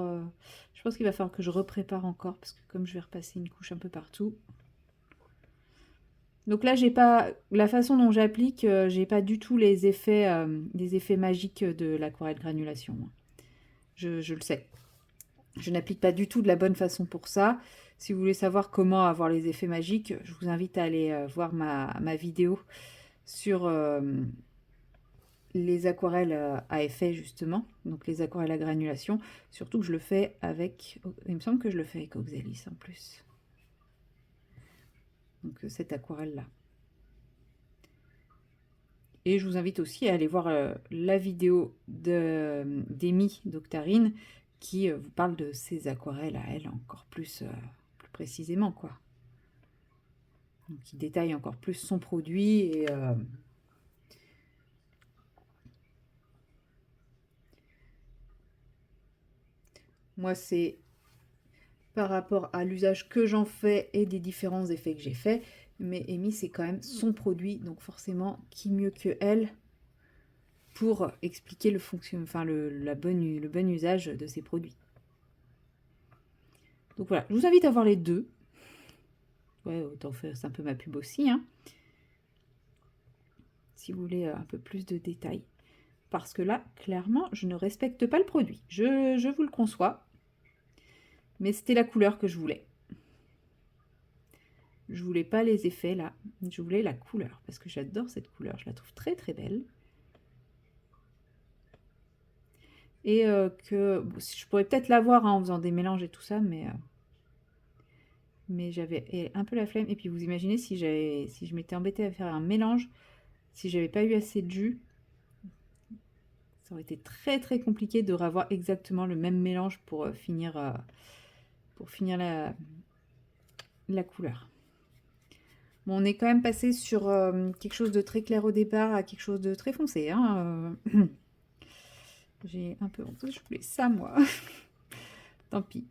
Je pense qu'il va falloir que je reprépare encore parce que comme je vais repasser une couche un peu partout. Donc là, j'ai pas la façon dont j'applique, j'ai pas du tout les effets magiques de l'aquarelle granulation. Je le sais. Je n'applique pas du tout de la bonne façon pour ça. Si vous voulez savoir comment avoir les effets magiques, je vous invite à aller voir ma vidéo sur les aquarelles à effet justement, donc les aquarelles à granulation. Surtout que je le fais avec, il me semble que je le fais avec Oxalis en plus. Donc cette aquarelle là. Et je vous invite aussi à aller voir la vidéo d'Amy d'Octarine qui vous parle de ses aquarelles à elle encore plus, plus précisément, quoi. Donc, qui détaille encore plus son produit et Moi, c'est par rapport à l'usage que j'en fais et des différents effets que j'ai faits. Mais Amy, c'est quand même son produit, donc forcément, qui mieux que elle pour expliquer le bon usage de ces produits. Donc voilà, je vous invite à voir les deux. Ouais, autant faire, c'est un peu ma pub aussi, hein. Si vous voulez un peu plus de détails. Parce que là, clairement, je ne respecte pas le produit. Je vous le conçois. Mais c'était la couleur que je voulais. Je voulais pas les effets là. Je voulais la couleur. Parce que j'adore cette couleur. Je la trouve très très belle. Et que bon, je pourrais peut-être l'avoir en faisant des mélanges et tout ça, mais j'avais un peu la flemme. Et puis vous imaginez si je m'étais embêtée à faire un mélange, si j'avais pas eu assez de jus, ça aurait été très très compliqué de revoir exactement le même mélange pour finir la couleur. Bon, on est quand même passé sur quelque chose de très clair au départ à quelque chose de très foncé, hein. J'ai un peu honte, je voulais ça moi. Tant pis.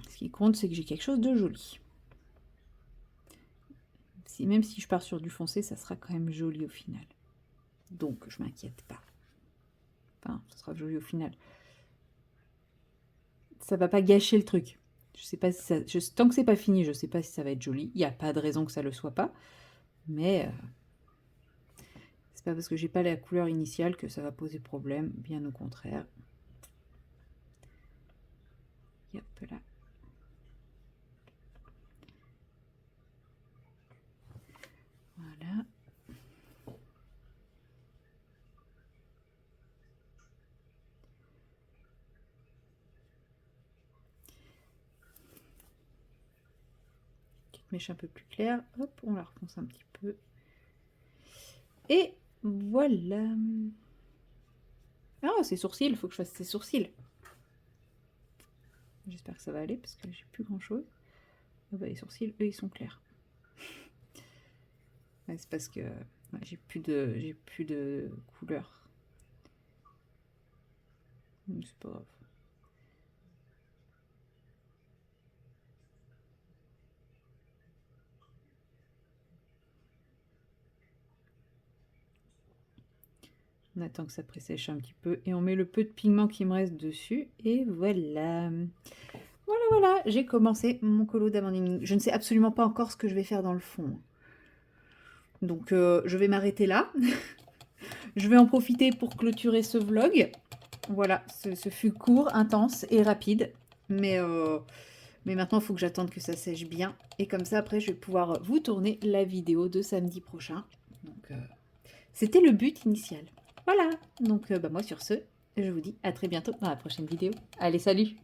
Ce qui compte, c'est que j'ai quelque chose de joli. Même si je pars sur du foncé, ça sera quand même joli au final. Donc, je m'inquiète pas. Enfin, ça sera joli au final. Ça va pas gâcher le truc. Je sais pas si ça... tant que c'est pas fini, je sais pas si ça va être joli. Il n'y a pas de raison que ça le soit pas. Mais c'est pas parce que j'ai pas la couleur initiale que ça va poser problème. Bien au contraire. Hop là. Voilà. Petite mèche un peu plus claire. Hop, on la refonce un petit peu. Et voilà. Ah, ses sourcils, il faut que je fasse ses sourcils. J'espère que ça va aller parce que j'ai plus grand chose. Ah bah, les sourcils, eux, ils sont clairs. Ouais, c'est parce que ouais, j'ai plus de couleur. C'est pas grave. On attend que ça pressèche un petit peu et on met le peu de pigment qui me reste dessus et voilà. Voilà, j'ai commencé mon colo d'amandine. Je ne sais absolument pas encore ce que je vais faire dans le fond. Donc je vais m'arrêter là. Je vais en profiter pour clôturer ce vlog. Voilà, ce fut court, intense et rapide. Mais maintenant, il faut que j'attende que ça sèche bien. Et comme ça, après, je vais pouvoir vous tourner la vidéo de samedi prochain. Donc, c'était le but initial. Voilà, donc moi sur ce, je vous dis à très bientôt dans la prochaine vidéo. Allez, salut!